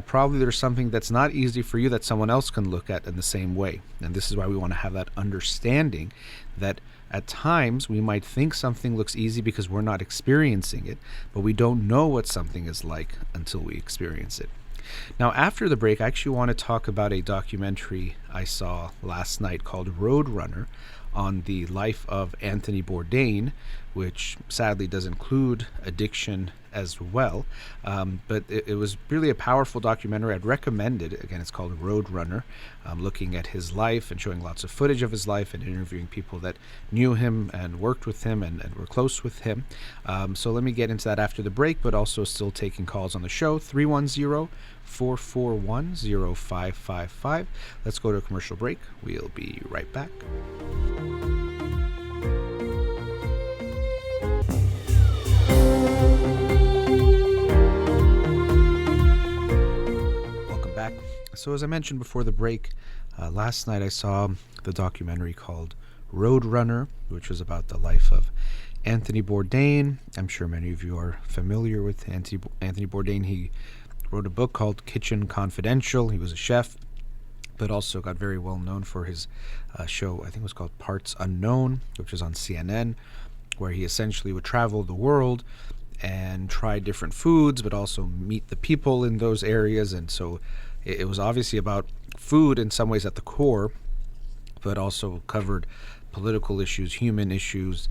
Probably there's something that's not easy for you that someone else can look at in the same way. And this is why we want to have that understanding that at times we might think something looks easy because we're not experiencing it, but we don't know what something is like until we experience it. Now, after the break, I actually want to talk about a documentary I saw last night called Roadrunner, on the life of Anthony Bourdain, which sadly does include addiction as well. But it was really a powerful documentary. I'd recommend it. Again, it's called Roadrunner, looking at his life and showing lots of footage of his life and interviewing people that knew him and worked with him and were close with him. So let me get into that after the break, but also still taking calls on the show, 310-441-0555. Let's go to a commercial break. We'll be right back. Back. So as I mentioned before the break, last night I saw the documentary called Roadrunner, which was about the life of Anthony Bourdain. I'm sure many of you are familiar with Anthony Bourdain. He wrote a book called Kitchen Confidential. He was a chef, but also got very well known for his show, I think it was called Parts Unknown, which was on CNN, where he essentially would travel the world and try different foods, but also meet the people in those areas. And so it was obviously about food in some ways at the core, but also covered political issues, human issues,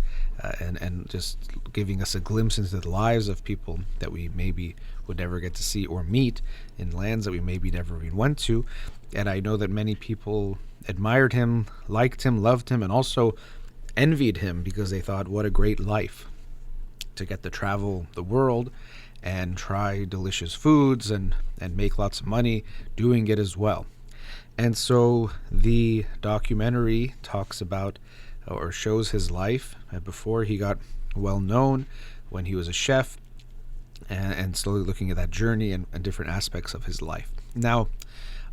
and just giving us a glimpse into the lives of people that we maybe would never get to see or meet in lands that we maybe never even went to. And I know that many people admired him, liked him, loved him, and also envied him because they thought, what a great life to get to travel the world and try delicious foods and make lots of money doing it as well. And so the documentary talks about or shows his life before he got well known, when he was a chef, and slowly looking at that journey and different aspects of his life. Now,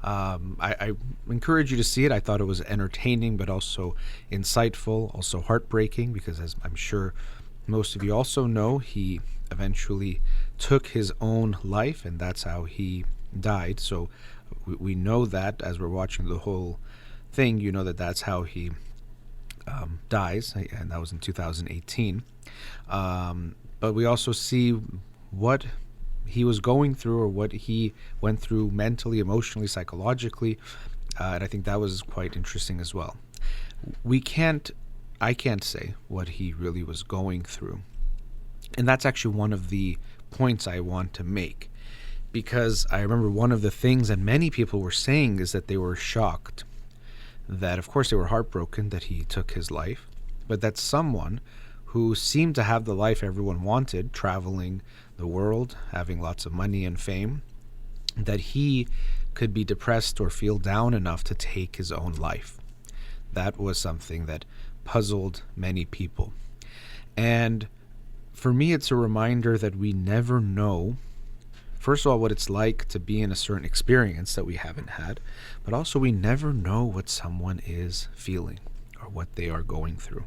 I encourage you to see it. I thought it was entertaining, but also insightful, also heartbreaking, because as I'm sure most of you also know, he eventually took his own life, and that's how he died. So we know that as we're watching the whole thing, you know that that's how he dies, and that was in 2018. But we also see what he was going through, or what he went through mentally, emotionally, psychologically, and I think that was quite interesting as well. I can't say what he really was going through. And that's actually one of the points I want to make, because I remember one of the things that many people were saying is that they were shocked, that of course they were heartbroken that he took his life, but that someone who seemed to have the life everyone wanted, traveling the world, having lots of money and fame, that he could be depressed or feel down enough to take his own life. That was something that puzzled many people. And for me, it's a reminder that we never know, first of all, what it's like to be in a certain experience that we haven't had, but also we never know what someone is feeling or what they are going through.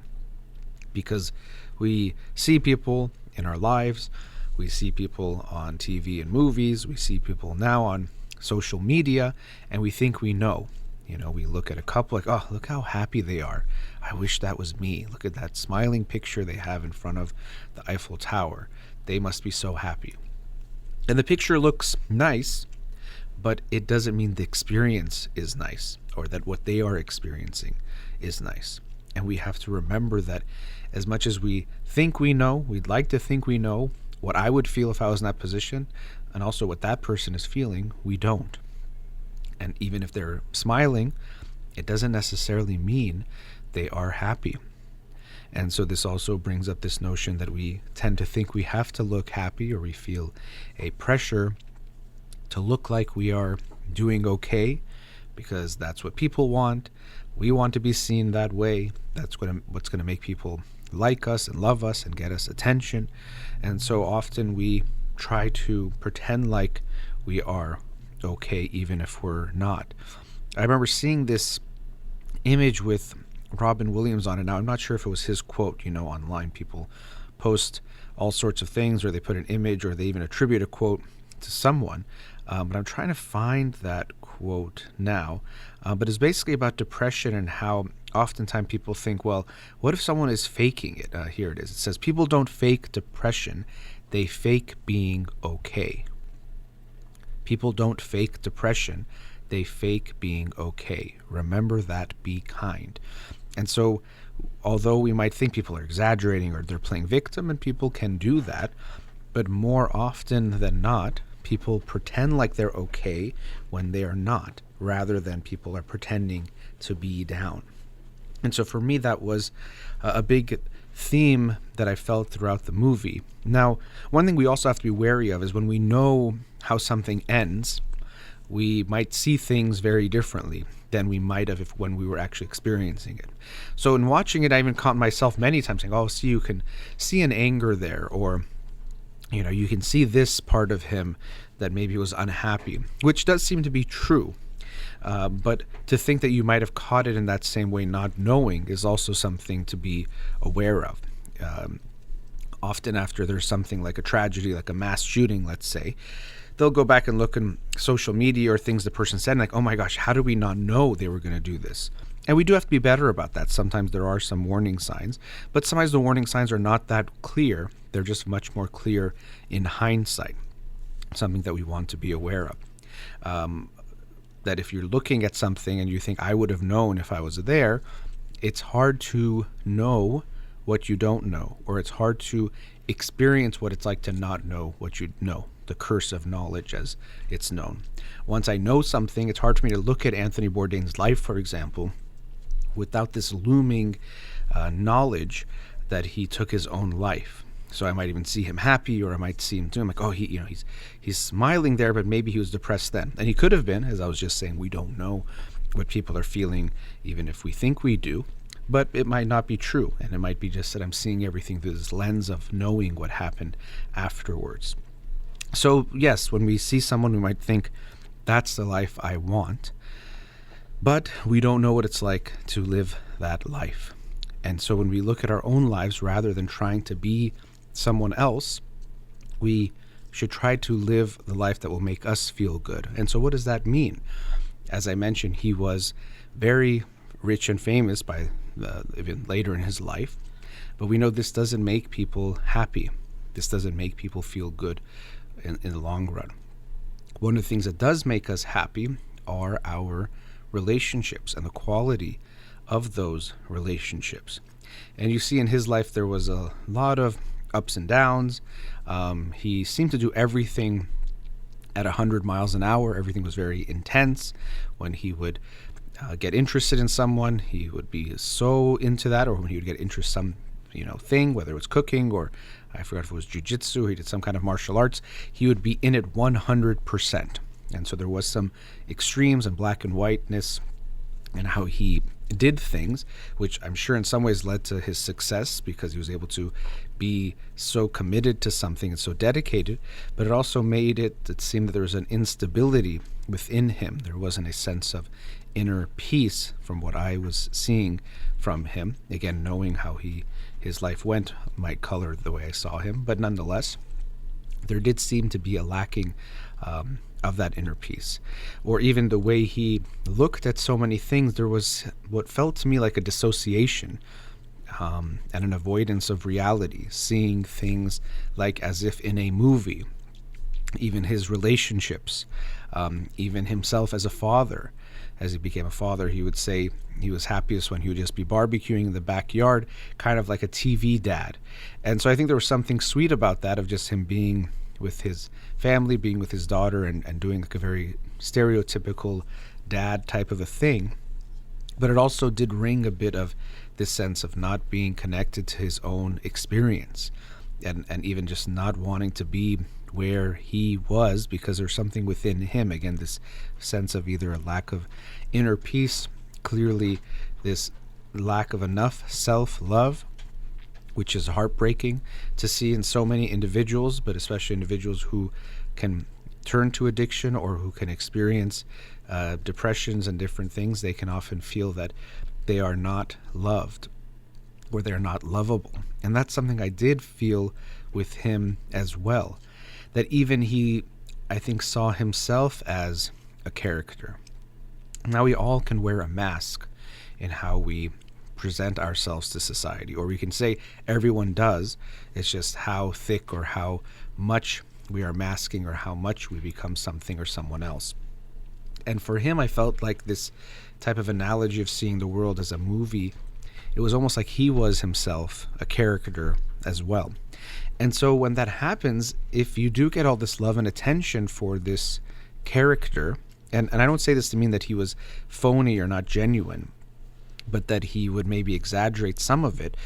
Because we see people in our lives, we see people on TV and movies, we see people now on social media, and we think we know. We look at a couple like, oh, look how happy they are. I wish that was me. Look at that smiling picture they have in front of the Eiffel Tower. They must be so happy. And the picture looks nice, but it doesn't mean the experience is nice or that what they are experiencing is nice. And we have to remember that as much as we think we know, we'd like to think we know what I would feel if I was in that position, and also what that person is feeling, we don't. And even if they're smiling, it doesn't necessarily mean they are happy. And so this also brings up this notion that we tend to think we have to look happy, or we feel a pressure to look like we are doing okay because that's what people want. We want to be seen that way. That's what's going to make people like us and love us and get us attention. And so often we try to pretend like we are okay even if we're not. I remember seeing this image with Robin Williams on it. Now, I'm not sure if it was his quote. Online people post all sorts of things, or they put an image, or they even attribute a quote to someone. But I'm trying to find that quote now. But it's basically about depression and how oftentimes people think, well, what if someone is faking it? Here it is. It says, people don't fake depression. They fake being okay. People don't fake depression. They fake being okay. Remember that. Be kind. And so, although we might think people are exaggerating or they're playing victim, and people can do that, but more often than not, people pretend like they're okay when they are not, rather than people are pretending to be down. And so for me, that was a big theme that I felt throughout the movie. Now, one thing we also have to be wary of is when we know how something ends, we might see things very differently than we might have when we were actually experiencing it. So in watching it, I even caught myself many times saying, oh, see, you can see an anger there, or you can see this part of him that maybe was unhappy, which does seem to be true. But to think that you might have caught it in that same way, not knowing, is also something to be aware of. Often after there's something like a tragedy, like a mass shooting, let's say, they'll go back and look in social media or things the person said, and like, oh my gosh, how did we not know they were going to do this? And we do have to be better about that. Sometimes there are some warning signs, but sometimes the warning signs are not that clear. They're just much more clear in hindsight, something that we want to be aware of. That if you're looking at something and you think, I would have known if I was there, it's hard to know what you don't know, or it's hard to experience what it's like to not know what you know, the curse of knowledge as it's known. Once I know something, it's hard for me to look at Anthony Bourdain's life, for example, without this looming knowledge that he took his own life. So I might even see him happy, or I might see him too. I'm like, oh, he's smiling there, but maybe he was depressed then. And he could have been, as I was just saying, we don't know what people are feeling, even if we think we do. But it might not be true, and it might be just that I'm seeing everything through this lens of knowing what happened afterwards. So yes, when we see someone, we might think, that's the life I want. But we don't know what it's like to live that life. And so when we look at our own lives, rather than trying to be someone else, we should try to live the life that will make us feel good. And so what does that mean? As I mentioned, he was very rich and famous by even later in his life, but we know this doesn't make people happy. This doesn't make people feel good in the long run. One of the things that does make us happy are our relationships and the quality of those relationships. And you see in his life there was a lot of ups and downs. He seemed to do everything at 100 miles an hour. Everything was very intense. When he would get interested in someone, he would be so into that, or when he would get interested in some thing, whether it was cooking or I forgot if it was jiu-jitsu, he did some kind of martial arts, he would be in it 100%. And so there was some extremes and black and whiteness in how he did things, which I'm sure in some ways led to his success because he was able to be so committed to something and so dedicated, but it also made it seem that there was an instability within him. There wasn't a sense of inner peace from what I was seeing from him. Again, knowing how his life went might color the way I saw him, but nonetheless, there did seem to be a lacking of that inner peace. Or even the way he looked at so many things, there was what felt to me like a dissociation and an avoidance of reality, seeing things like as if in a movie. Even his relationships, even himself as a father. As he became a father, he would say he was happiest when he would just be barbecuing in the backyard, kind of like a TV dad. And so I think there was something sweet about that, of just him being with his family, being with his daughter, and doing like a very stereotypical dad type of a thing. But it also did ring a bit of this sense of not being connected to his own experience, and even just not wanting to be where he was because there's something within him. Again, this sense of either a lack of inner peace, clearly this lack of enough self-love, which is heartbreaking to see in so many individuals, but especially individuals who can turn to addiction or who can experience depressions and different things. They can often feel that they are not loved or they're not lovable. And that's something I did feel with him as well. That even he, I think, saw himself as a character. Now we all can wear a mask in how we present ourselves to society, or we can say everyone does. It's just how thick or how much we are masking or how much we become something or someone else. And for him, I felt like this type of analogy of seeing the world as a movie, it was almost like he was himself a character as well. And so when that happens, if you do get all this love and attention for this character, and I don't say this to mean that he was phony or not genuine, but that he would maybe exaggerate some of it,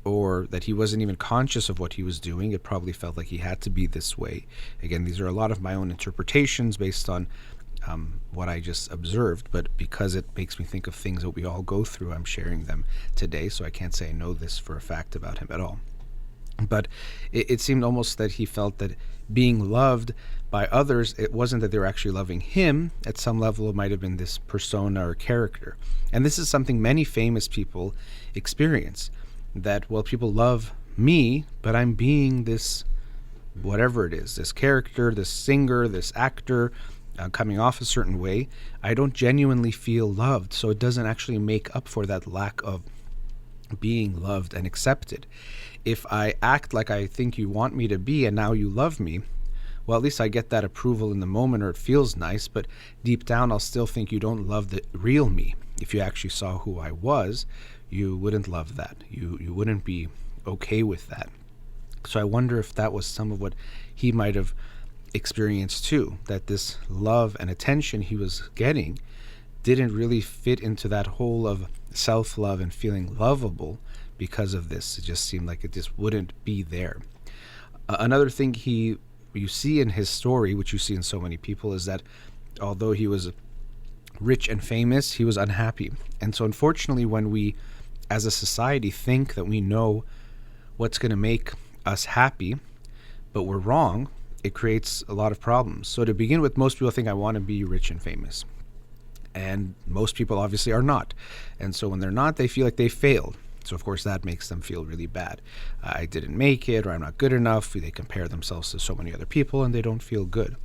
or that he wasn't even conscious of what he was doing. It probably felt like he had to be this way. Again, these are a lot of my own interpretations based on what I just observed, but because it makes me think of things that we all go through, I'm sharing them today, so I can't say I know this for a fact about him at all. But it seemed almost that he felt that being loved by others, it wasn't that they were actually loving him. At some level, it might have been this persona or character. And this is something many famous people experience, that, well, people love me, but I'm being this, whatever it is, this character, this singer, this actor, coming off a certain way. I don't genuinely feel loved, so it doesn't actually make up for that lack of being loved and accepted. If I act like I think you want me to be and now you love me, well, at least I get that approval in the moment, or it feels nice, but deep down I'll still think you don't love the real me. If you actually saw who I was, you wouldn't love that. You wouldn't be okay with that. So I wonder if that was some of what he might have experienced too, that this love and attention he was getting didn't really fit into that whole of self-love and feeling lovable. Because of this, it just seemed like it just wouldn't be there. Another thing you see in his story, which you see in so many people, is that although he was rich and famous, he was unhappy. And so unfortunately, when we as a society think that we know what's going to make us happy, but we're wrong, it creates a lot of problems. So to begin with, most people think I want to be rich and famous. And most people obviously are not. And so when they're not, they feel like they failed. So of course that makes them feel really bad. I didn't make it, or I'm not good enough. They compare themselves to so many other people and they don't feel good.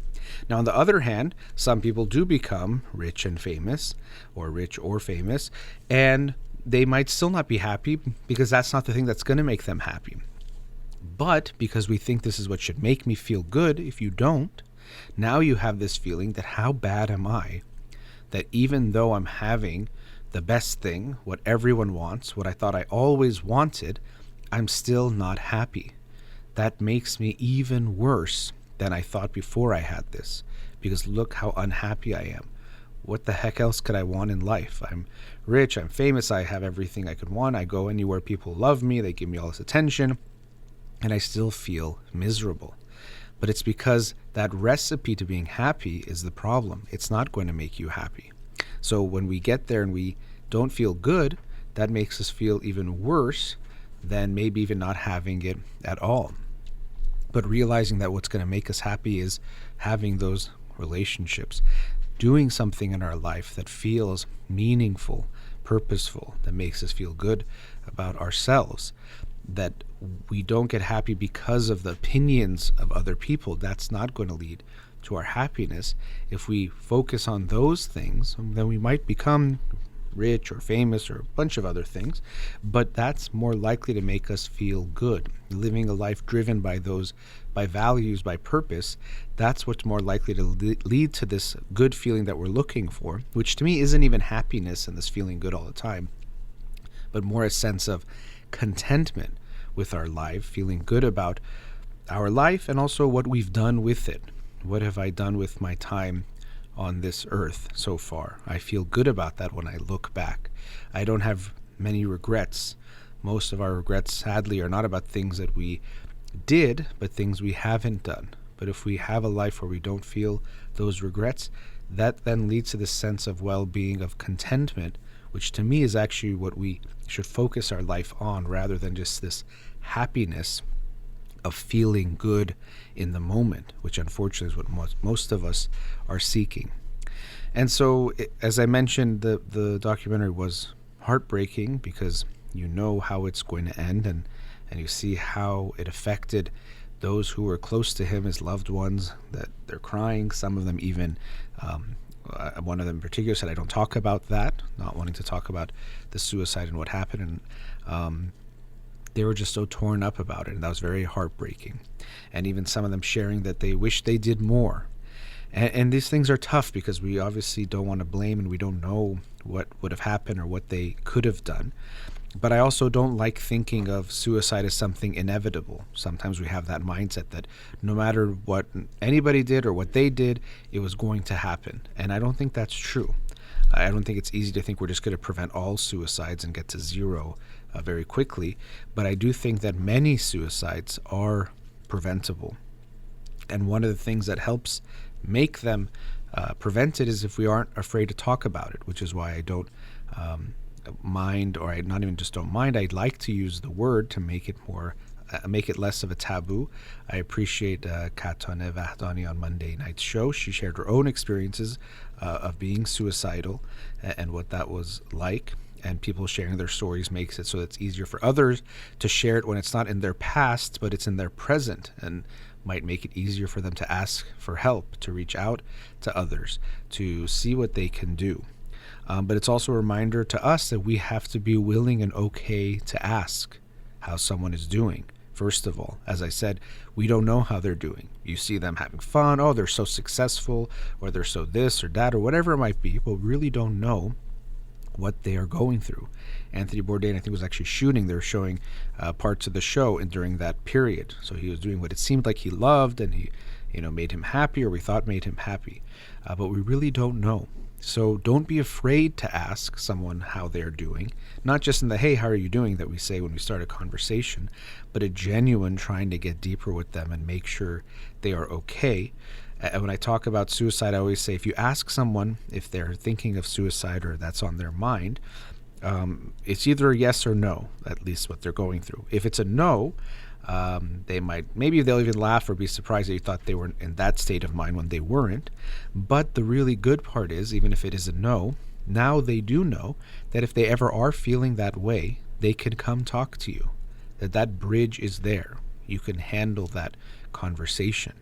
Now on the other hand, some people do become rich and famous, or rich or famous, and they might still not be happy because that's not the thing that's going to make them happy. But because we think this is what should make me feel good, if you don't, now you have this feeling that how bad am I? That even though I'm having the best thing, what everyone wants, what I thought I always wanted, I'm still not happy. That makes me even worse than I thought before I had this, because look how unhappy I am. What the heck else could I want in life? I'm rich, I'm famous, I have everything I could want, I go anywhere, people love me, they give me all this attention, and I still feel miserable. But it's because that recipe to being happy is the problem. It's not going to make you happy. So when we get there and we don't feel good, that makes us feel even worse than maybe even not having it at all. But realizing that what's going to make us happy is having those relationships, doing something in our life that feels meaningful, purposeful, that makes us feel good about ourselves. that we don't get happy because of the opinions of other people, that's not going to lead to our happiness. If we focus on those things, then we might become rich or famous or a bunch of other things, but that's more likely to make us feel good. Living a life driven by values, by purpose, that's what's more likely to lead to this good feeling that we're looking for, which to me isn't even happiness and this feeling good all the time, but more a sense of contentment with our life, feeling good about our life and also what we've done with it. What have I done with my time on this earth so far? I feel good about that when I look back. I don't have many regrets. Most of our regrets, sadly, are not about things that we did, but things we haven't done. But if we have a life where we don't feel those regrets, that then leads to this sense of well-being, of contentment, which to me is actually what we should focus our life on, rather than just this happiness of feeling good in the moment, which unfortunately is what most of us are seeking. And so, as I mentioned, the documentary was heartbreaking because you know how it's going to end, and you see how it affected those who were close to him, his loved ones, that they're crying. Some of them even, one of them in particular said, I don't talk about that, not wanting to talk about the suicide and what happened. And they were just so torn up about it, and that was very heartbreaking. And even some of them sharing that they wish they did more. And these things are tough because we obviously don't want to blame, and we don't know what would have happened or what they could have done. But I also don't like thinking of suicide as something inevitable. Sometimes we have that mindset that no matter what anybody did or what they did, it was going to happen. And I don't think that's true. I don't think it's easy to think we're just going to prevent all suicides and get to zero very quickly. But I do think that many suicides are preventable. And one of the things that helps make them prevented is if we aren't afraid to talk about it, which is why I don't mind, or I not even just don't mind, I'd like to use the word to make it less of a taboo. I appreciate Katone Vahdani on Monday night's show. She shared her own experiences of being suicidal and what that was like, and people sharing their stories makes it so it's easier for others to share it when it's not in their past, but it's in their present, and might make it easier for them to ask for help, to reach out to others, to see what they can do. But it's also a reminder to us that we have to be willing and okay to ask how someone is doing. First of all, as I said, we don't know how they're doing. You see them having fun, oh, they're so successful, or they're so this or that, or whatever it might be, but we really don't know what they are going through. Anthony Bourdain, I think, was actually shooting. They were showing parts of the show during that period. So he was doing what it seemed like he loved, and he, made him happy, or we thought made him happy. But we really don't know. So don't be afraid to ask someone how they're doing, not just in the, hey, how are you doing, that we say when we start a conversation, but a genuine trying to get deeper with them and make sure they are okay. When I talk about suicide, I always say if you ask someone if they're thinking of suicide or that's on their mind, it's either a yes or no, at least what they're going through. If it's a no, maybe they'll even laugh or be surprised that you thought they were in that state of mind when they weren't. But the really good part is, even if it is a no, now they do know that if they ever are feeling that way, they can come talk to you, that bridge is there. You can handle that conversation.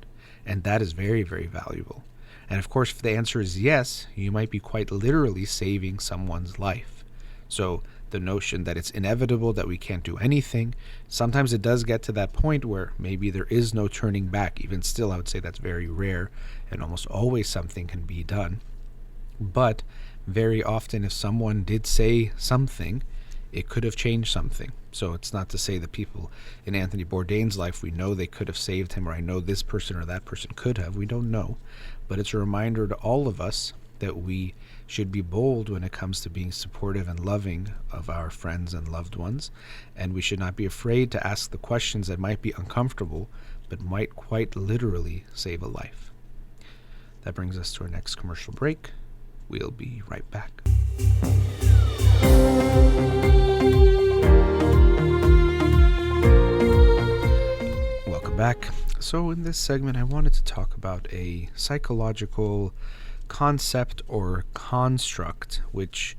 And that is very, very valuable. And of course, if the answer is yes, you might be quite literally saving someone's life. So the notion that it's inevitable, that we can't do anything, sometimes it does get to that point where maybe there is no turning back. Even still, I would say that's very rare, and almost always something can be done. But very often, if someone did say something, it could have changed something. So it's not to say that people in Anthony Bourdain's life, we know they could have saved him, or I know this person or that person could have. We don't know. But it's a reminder to all of us that we should be bold when it comes to being supportive and loving of our friends and loved ones. And we should not be afraid to ask the questions that might be uncomfortable, but might quite literally save a life. That brings us to our next commercial break. We'll be right back. Welcome back. So in this segment, I wanted to talk about a psychological concept or construct which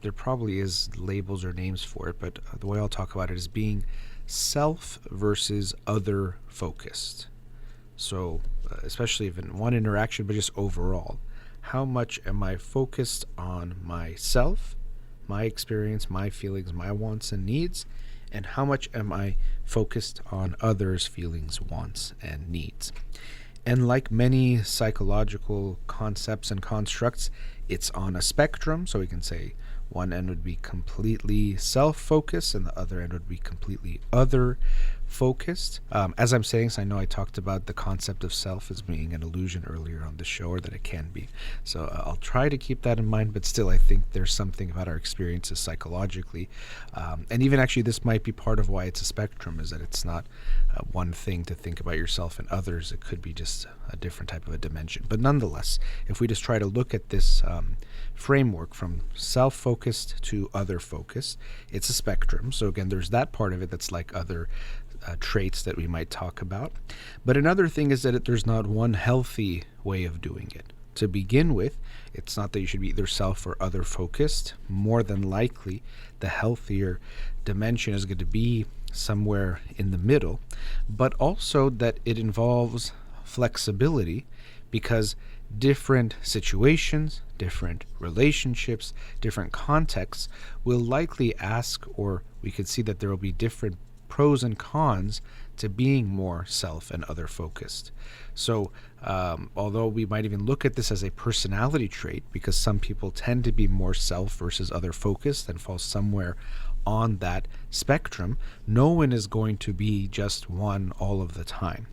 there probably is labels or names for it, but the way I'll talk about it is being self versus other focused. So, especially if in one interaction, but just overall, how much am I focused on myself, my experience, my feelings, my wants and needs, and how much am I focused on others' feelings, wants, and needs? And like many psychological concepts and constructs, it's on a spectrum. So we can say one end would be completely self-focused and the other end would be completely other-focused. As I'm saying, so I know I talked about the concept of self as being an illusion earlier on the show, or that it can be. So I'll try to keep that in mind, but still I think there's something about our experiences psychologically. And even actually this might be part of why it's a spectrum, is that it's not one thing to think about yourself and others. It could be just a different type of a dimension. But nonetheless, if we just try to look at this framework from self-focused to other-focused, it's a spectrum. So again, there's that part of it that's like other traits that we might talk about. But another thing is that there's not one healthy way of doing it. To begin with, it's not that you should be either self or other focused. More than likely, the healthier dimension is going to be somewhere in the middle, but also that it involves flexibility, because different situations, different relationships, different contexts will likely ask, or we could see that there will be different pros and cons to being more self and other focused. So although we might even look at this as a personality trait, because some people tend to be more self versus other focused and fall somewhere on that spectrum, no one is going to be just one all of the time.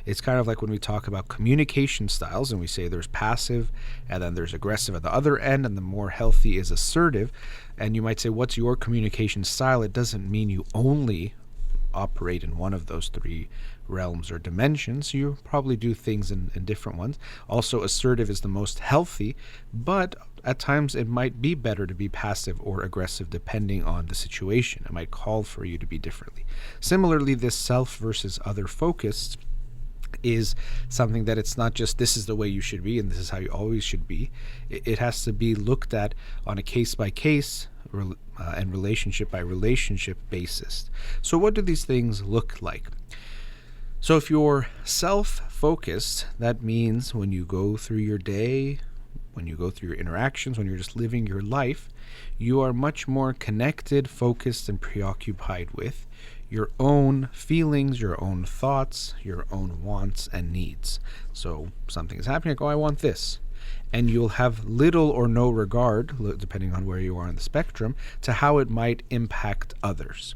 It's kind of like when we talk about communication styles and we say there's passive and then there's aggressive at the other end, and the more healthy is assertive. And you might say, what's your communication style? It doesn't mean you only operate in one of those three realms or dimensions. You probably do things in different ones. Also, assertive is the most healthy, but at times it might be better to be passive or aggressive depending on the situation. It might call for you to be differently. Similarly, this self versus other focused is something that it's not just this is the way you should be and this is how you always should be. It has to be looked at on a case-by-case and relationship-by-relationship basis. So what do these things look like? So if you're self-focused, that means when you go through your day, when you go through your interactions, when you're just living your life, you are much more connected, focused, and preoccupied with your own feelings, your own thoughts, your own wants and needs. So something is happening, like, oh, I want this. And you'll have little or no regard, depending on where you are on the spectrum, to how it might impact others.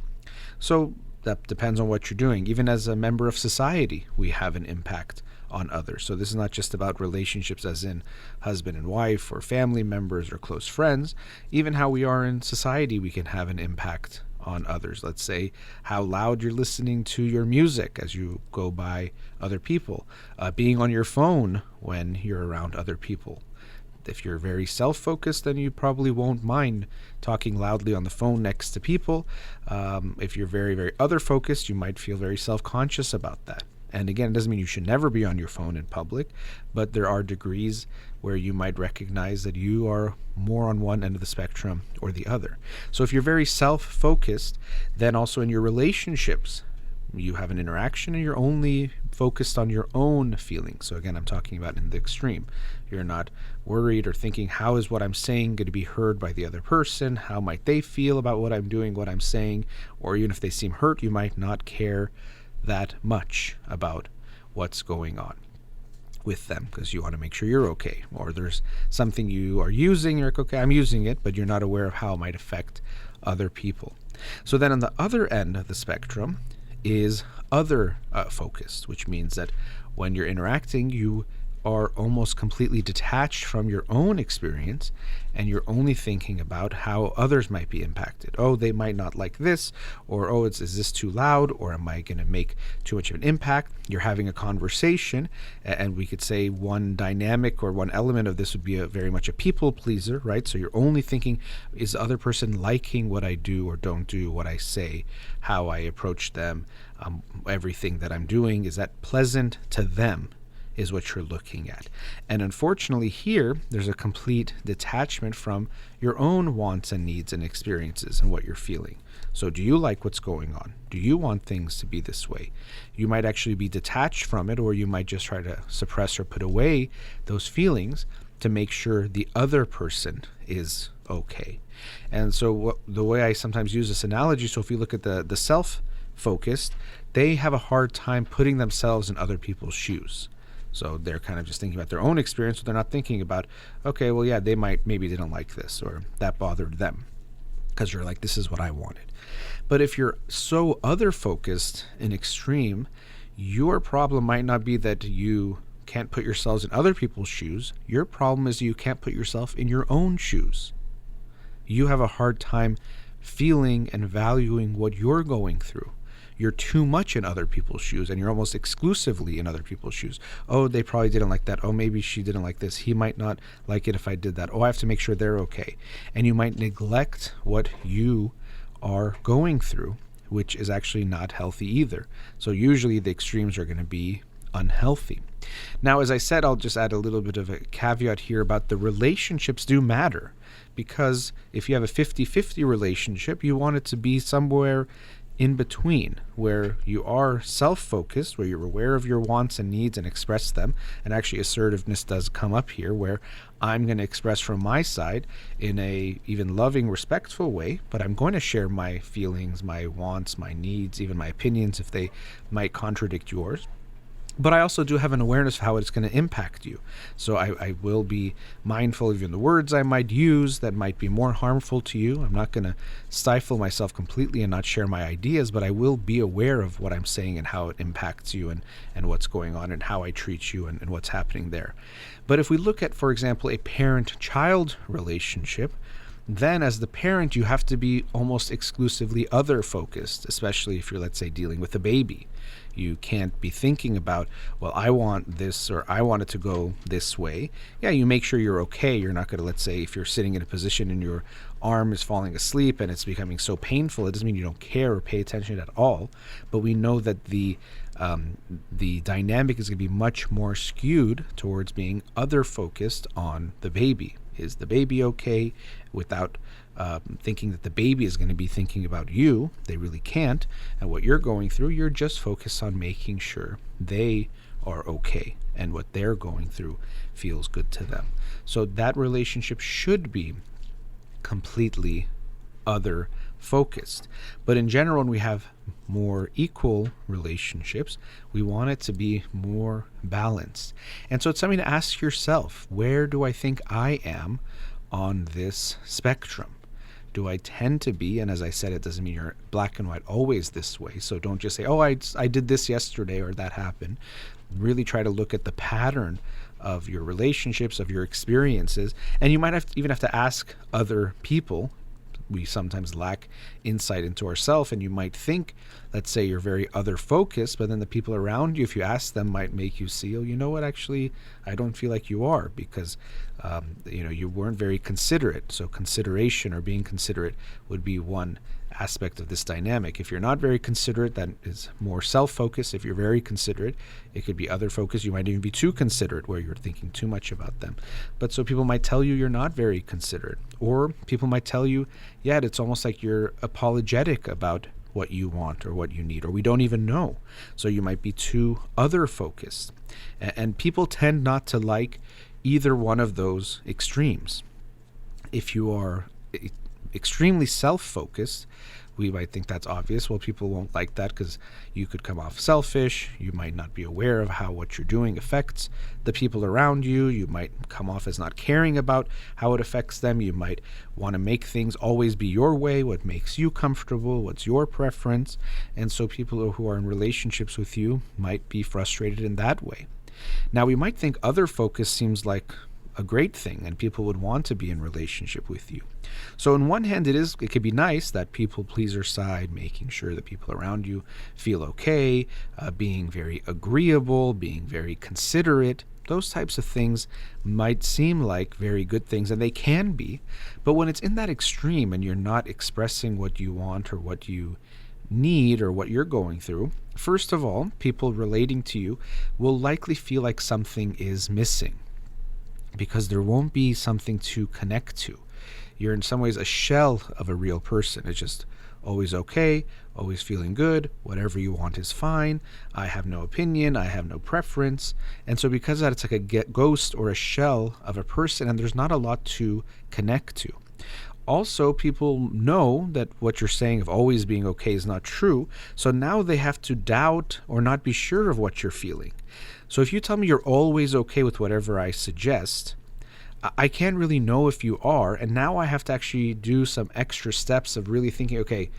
So that depends on what you're doing. Even as a member of society, we have an impact on others. So this is not just about relationships as in husband and wife or family members or close friends. Even how we are in society, we can have an impact on others. Let's say how loud you're listening to your music as you go by other people, being on your phone when you're around other people. If you're very self-focused, then you probably won't mind talking loudly on the phone next to people. If you're very, very other-focused, you might feel very self-conscious about that. And again, it doesn't mean you should never be on your phone in public, but there are degrees where you might recognize that you are more on one end of the spectrum or the other. So if you're very self-focused, then also in your relationships, you have an interaction and you're only focused on your own feelings. So again, I'm talking about in the extreme. You're not worried or thinking, how is what I'm saying going to be heard by the other person? How might they feel about what I'm doing, what I'm saying? Or even if they seem hurt, you might not care that much about what's going on with them because you want to make sure you're okay. Or there's something you are using, you're like, okay, I'm using it, but you're not aware of how it might affect other people. So then on the other end of the spectrum is other focused, which means that when you're interacting, you are almost completely detached from your own experience and you're only thinking about how others might be impacted. Oh, they might not like this, or oh, is this too loud, or am I going to make too much of an impact? You're having a conversation, and we could say one dynamic or one element of this would be very much a people pleaser, right? So you're only thinking, is the other person liking what I do or don't do, what I say, how I approach them, everything that I'm doing, is that pleasant to them? is what you're looking at. And unfortunately here, there's a complete detachment from your own wants and needs and experiences and what you're feeling. So do you like what's going on? Do you want things to be this way? You might actually be detached from it, or you might just try to suppress or put away those feelings to make sure the other person is okay. And so the way I sometimes use this analogy, so if you look at the self-focused, they have a hard time putting themselves in other people's shoes. So they're kind of just thinking about their own experience, but they're not thinking about, okay, well, yeah, maybe they don't like this, or that bothered them, because you're like, this is what I wanted. But if you're so other-focused and extreme, your problem might not be that you can't put yourselves in other people's shoes. Your problem is you can't put yourself in your own shoes. You have a hard time feeling and valuing what you're going through. You're too much in other people's shoes, and you're almost exclusively in other people's shoes. Oh, they probably didn't like that. Oh, maybe she didn't like this. He might not like it if I did that. Oh, I have to make sure they're okay. And you might neglect what you are going through, which is actually not healthy either. So usually the extremes are going to be unhealthy. Now, as I said, I'll just add a little bit of a caveat here about the relationships do matter, because if you have a 50-50 relationship, you want it to be somewhere in between, where you are self-focused, where you're aware of your wants and needs and express them. And actually assertiveness does come up here, where I'm going to express from my side in a even loving, respectful way, but I'm going to share my feelings, my wants, my needs, even my opinions if they might contradict yours. But I also do have an awareness of how it's going to impact you. So I will be mindful of even the words I might use that might be more harmful to you. I'm not going to stifle myself completely and not share my ideas, but I will be aware of what I'm saying and how it impacts you and what's going on and how I treat you and what's happening there. But if we look at, for example, a parent-child relationship, then as the parent, you have to be almost exclusively other-focused, especially if you're, let's say, dealing with a baby. You can't be thinking about, well, I want this or I want it to go this way. Yeah, you make sure you're okay. You're not going to, let's say, if you're sitting in a position and your arm is falling asleep and it's becoming so painful, it doesn't mean you don't care or pay attention at all. But we know that the dynamic is going to be much more skewed towards being other-focused on the baby. Is the baby okay? Without thinking that the baby is going to be thinking about you. They really can't. And what you're going through, you're just focused on making sure they are okay and what they're going through feels good to them. So that relationship should be completely other focused. But in general, when we have more equal relationships, we want it to be more balanced. And so it's something to ask yourself, where do I think I am on this spectrum? Do I tend to be, and as I said, it doesn't mean you're black and white always this way. So don't just say, oh, I did this yesterday or that happened. Really try to look at the pattern of your relationships, of your experiences. And you might even have to ask other people. We sometimes lack insight into ourselves, and you might think, let's say you're very other focused, but then the people around you, if you ask them, might make you see, oh, you know what, actually, I don't feel like you are, because you weren't very considerate. So consideration or being considerate would be one aspect of this dynamic. If you're not very considerate, that is more self-focused. If you're very considerate, it could be other focused. You might even be too considerate, where you're thinking too much about them. But so people might tell you you're not very considerate, or people might tell you, yeah, it's almost like you're apologetic about what you want or what you need, or we don't even know. So you might be too other focused. And people tend not to like either one of those extremes. If you are extremely self-focused, we might think that's obvious. Well, people won't like that because you could come off selfish. You might not be aware of how what you're doing affects the people around you. You might come off as not caring about how it affects them. You might want to make things always be your way, what makes you comfortable, what's your preference. And so people who are in relationships with you might be frustrated in that way. Now, we might think other focus seems like a great thing and people would want to be in relationship with you. So on one hand, it could be nice, that people pleaser side, making sure that people around you feel okay, being very agreeable, being very considerate. Those types of things might seem like very good things, and they can be. But when it's in that extreme and you're not expressing what you want or what you need or what you're going through, first of all, people relating to you will likely feel like something is missing because there won't be something to connect to. You're in some ways a shell of a real person. It's just always okay, always feeling good, whatever you want is fine, I have no opinion, I have no preference. And so because of that, it's like a ghost or a shell of a person, and there's not a lot to connect to. Also, people know that what you're saying of always being okay is not true, so now they have to doubt or not be sure of what you're feeling. So if you tell me you're always okay with whatever I suggest, I can't really know if you are, and now I have to actually do some extra steps of really thinking, okay,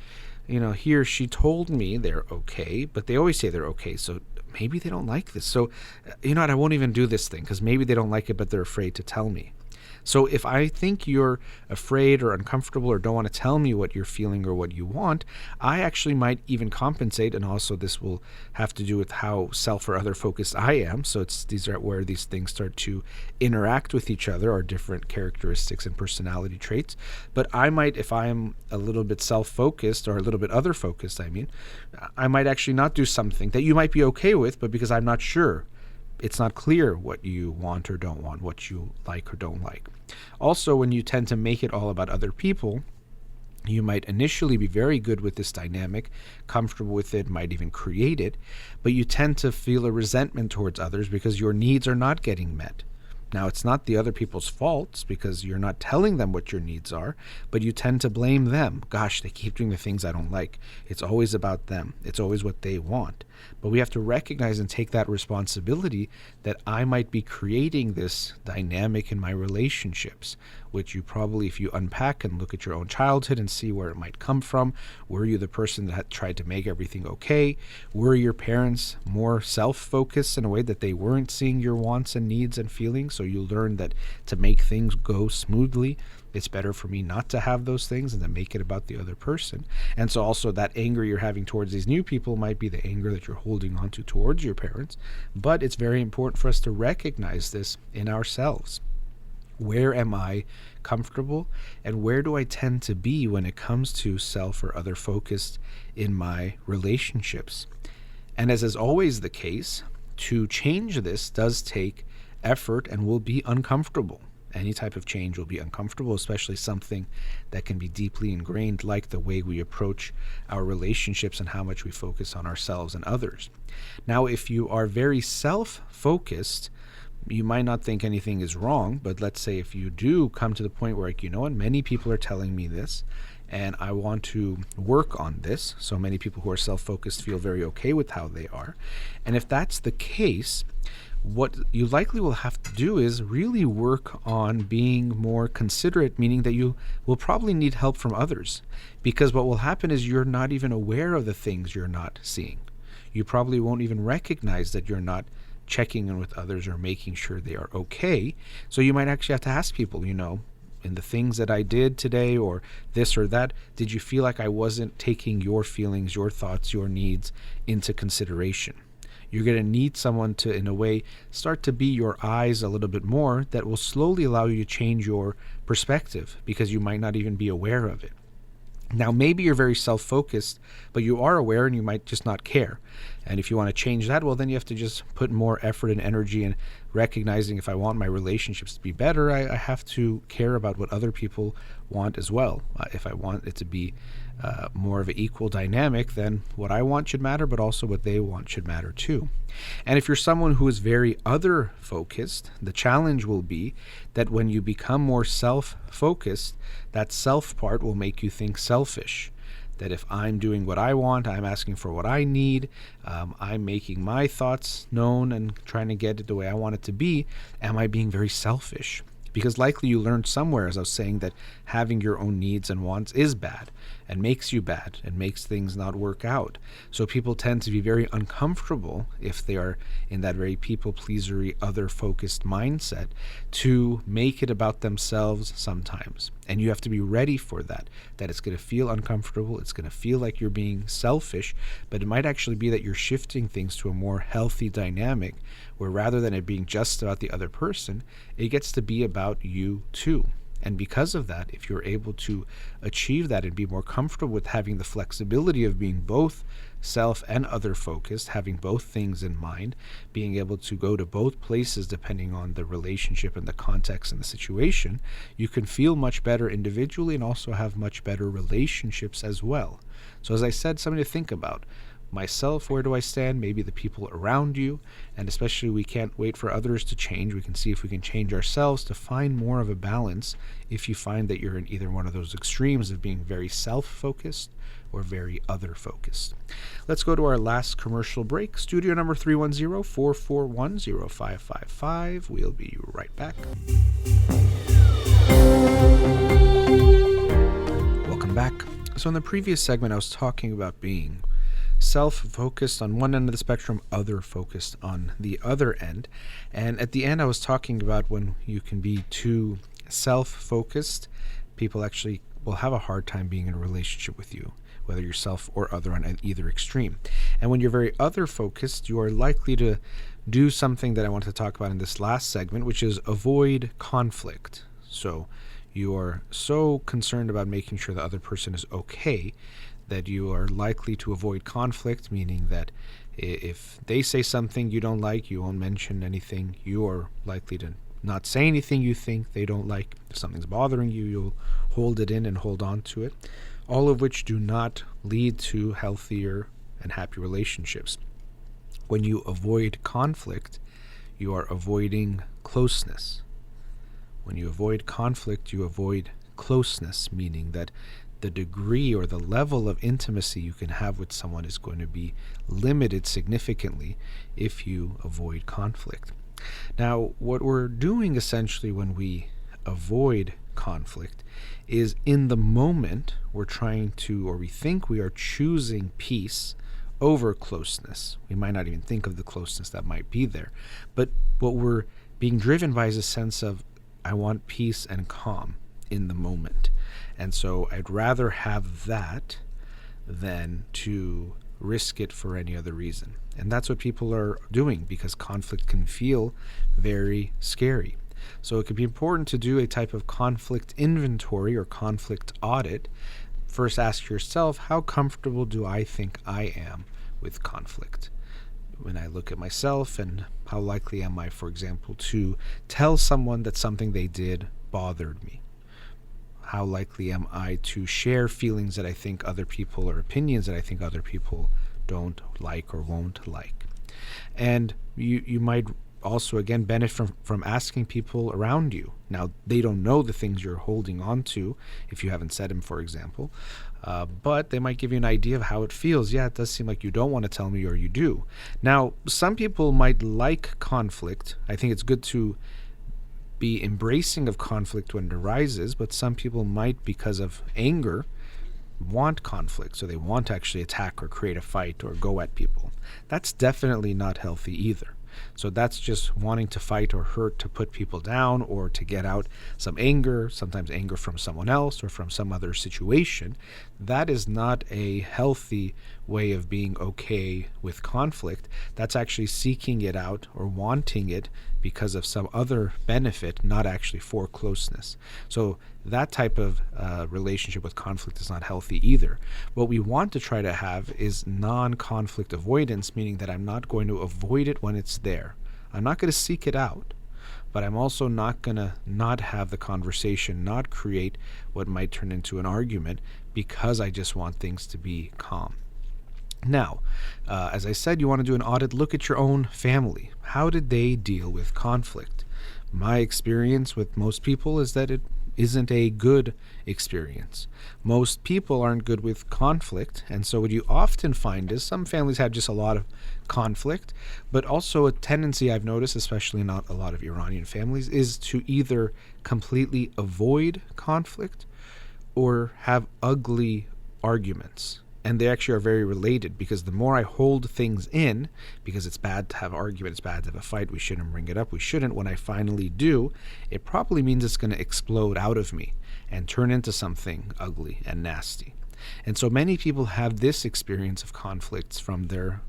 he or she told me they're okay, but they always say they're okay, so maybe they don't like this. So, I won't even do this thing because maybe they don't like it, but they're afraid to tell me. So if I think you're afraid or uncomfortable or don't want to tell me what you're feeling or what you want, I actually might even compensate. And also this will have to do with how self or other focused I am. So these are where these things start to interact with each other, our different characteristics and personality traits. But I might, if I am a little bit self-focused or a little bit other focused, I might actually not do something that you might be okay with, but because I'm not sure, it's not clear what you want or don't want, what you like or don't like. Also, when you tend to make it all about other people, you might initially be very good with this dynamic, comfortable with it, might even create it, but you tend to feel a resentment towards others because your needs are not getting met. Now, it's not the other people's faults because you're not telling them what your needs are, but you tend to blame them. Gosh, they keep doing the things I don't like. It's always about them. It's always what they want. But we have to recognize and take that responsibility that I might be creating this dynamic in my relationships, which you probably, if you unpack and look at your own childhood and see where it might come from, were you the person that had tried to make everything okay? Were your parents more self-focused in a way that they weren't seeing your wants and needs and feelings? So you learn that to make things go smoothly, it's better for me not to have those things and to make it about the other person. And so also that anger you're having towards these new people might be the anger that you're holding on to towards your parents. But it's very important for us to recognize this in ourselves. Where am I comfortable and where do I tend to be when it comes to self or other focused in my relationships? And as is always the case, to change this does take effort and will be uncomfortable. Any type of change will be uncomfortable, especially something that can be deeply ingrained, like the way we approach our relationships and how much we focus on ourselves and others. Now, if you are very self-focused, you might not think anything is wrong, but let's say if you do come to the point where, many people are telling me this, and I want to work on this. So many people who are self-focused feel very okay with how they are. And if that's the case, what you likely will have to do is really work on being more considerate, meaning that you will probably need help from others, because what will happen is you're not even aware of the things you're not seeing. You probably won't even recognize that you're not checking in with others or making sure they are okay. So you might actually have to ask people, in the things that I did today or this or that, did you feel like I wasn't taking your feelings, your thoughts, your needs into consideration? You're going to need someone to, in a way, start to be your eyes a little bit more that will slowly allow you to change your perspective because you might not even be aware of it. Now, maybe you're very self-focused, but you are aware and you might just not care. And if you want to change that, well, then you have to just put more effort and energy in recognizing if I want my relationships to be better, I have to care about what other people want as well. If I want it to be more of an equal dynamic, then what I want should matter, but also what they want should matter too. And if you're someone who is very other focused, the challenge will be that when you become more self-focused, that self part will make you think selfish. That if I'm doing what I want, I'm asking for what I need, I'm making my thoughts known and trying to get it the way I want it to be, am I being very selfish? Because likely you learned somewhere, as I was saying, that having your own needs and wants is bad and makes you bad and makes things not work out. So people tend to be very uncomfortable if they are in that very people-pleasery, other-focused mindset to make it about themselves sometimes. And you have to be ready for that it's going to feel uncomfortable, it's going to feel like you're being selfish, but it might actually be that you're shifting things to a more healthy dynamic where rather than it being just about the other person, it gets to be about you too. And because of that, if you're able to achieve that and be more comfortable with having the flexibility of being both self and other focused, having both things in mind, being able to go to both places depending on the relationship and the context and the situation, you can feel much better individually and also have much better relationships as well. So as I said, something to think about. Myself, where do I stand? Maybe the people around you, and especially we can't wait for others to change. We can see if we can change ourselves to find more of a balance if you find that you're in either one of those extremes of being very self-focused or very other-focused. Let's go to our last commercial break. Studio number 310-441-0555. We'll be right back. Welcome back. So in the previous segment, I was talking about being self-focused on one end of the spectrum, other-focused on the other end. And at the end, I was talking about when you can be too self-focused, people actually will have a hard time being in a relationship with you, whether you're self or other on either extreme. And when you're very other-focused, you are likely to do something that I want to talk about in this last segment, which is avoid conflict. So you are so concerned about making sure the other person is okay that you are likely to avoid conflict, meaning that if they say something you don't like, you won't mention anything. You are likely to not say anything you think they don't like. If something's bothering you, you'll hold it in and hold on to it, all of which do not lead to healthier and happy relationships. When you avoid conflict, you are avoiding closeness. When you avoid conflict, you avoid closeness, meaning that the degree or the level of intimacy you can have with someone is going to be limited significantly if you avoid conflict. Now, what we're doing essentially when we avoid conflict is in the moment we're trying to, or we think we are choosing peace over closeness. We might not even think of the closeness that might be there, but what we're being driven by is a sense of, I want peace and calm in the moment. And so I'd rather have that than to risk it for any other reason. And that's what people are doing because conflict can feel very scary. So it could be important to do a type of conflict inventory or conflict audit. First, ask yourself, how comfortable do I think I am with conflict? When I look at myself, and how likely am I, for example, to tell someone that something they did bothered me? How likely am I to share feelings that I think other people, or opinions that I think other people don't like or won't like? And you might also, again, benefit from asking people around you. Now, they don't know the things you're holding on to if you haven't said them, for example, but they might give you an idea of how it feels. Yeah, it does seem like you don't want to tell me, or you do. Now, some people might like conflict. I think it's good to be embracing of conflict when it arises, but some people might, because of anger, want conflict. So they want to actually attack or create a fight or go at people. That's definitely not healthy either. So that's just wanting to fight or hurt to put people down or to get out some anger, sometimes anger from someone else or from some other situation. That is not a healthy way of being okay with conflict. That's actually seeking it out or wanting it because of some other benefit, not actually for closeness. So that type of relationship with conflict is not healthy either. What we want to try to have is non-conflict avoidance, meaning that I'm not going to avoid it when it's there. I'm not going to seek it out, but I'm also not going to not have the conversation, not create what might turn into an argument because I just want things to be calm. Now, as I said, you want to do an audit. Look at your own family. How did they deal with conflict? My experience with most people is that it isn't a good experience. Most people aren't good with conflict, and so what you often find is some families have just a lot of conflict, but also a tendency I've noticed, especially not a lot of Iranian families, is to either completely avoid conflict or have ugly arguments. And they actually are very related, because the more I hold things in, because it's bad to have an argument, it's bad to have a fight, we shouldn't bring it up, we shouldn't, when I finally do, it probably means it's going to explode out of me and turn into something ugly and nasty. And so many people have this experience of conflicts from their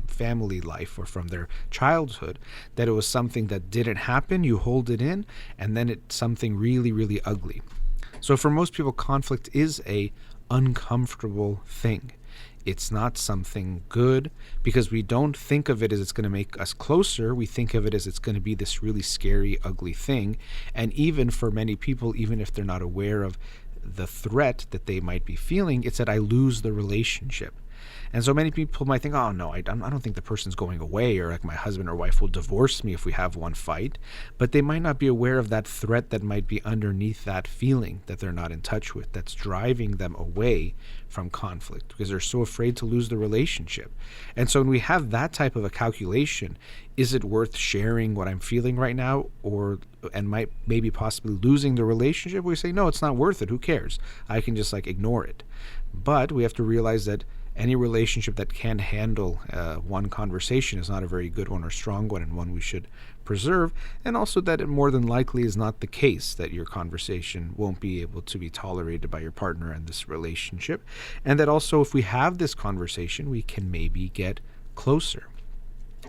family life or from their childhood, that it was something that didn't happen, you hold it in, and then it's something really, really ugly. So for most people, conflict is a uncomfortable thing. It's not something good because we don't think of it as it's going to make us closer. We think of it as it's going to be this really scary, ugly thing. And even for many people, even if they're not aware of the threat that they might be feeling, it's that I lose the relationship. And so many people might think, oh no, I don't think the person's going away, or like my husband or wife will divorce me if we have one fight. But they might not be aware of that threat that might be underneath that feeling that they're not in touch with, that's driving them away from conflict because they're so afraid to lose the relationship. And so when we have that type of a calculation, is it worth sharing what I'm feeling right now, and might maybe possibly losing the relationship? We say, no, it's not worth it. Who cares? I can just ignore it. But we have to realize that any relationship that can handle one conversation is not a very good one or strong one, and one we should preserve. And also that it more than likely is not the case that your conversation won't be able to be tolerated by your partner in this relationship. And that also if we have this conversation, we can maybe get closer.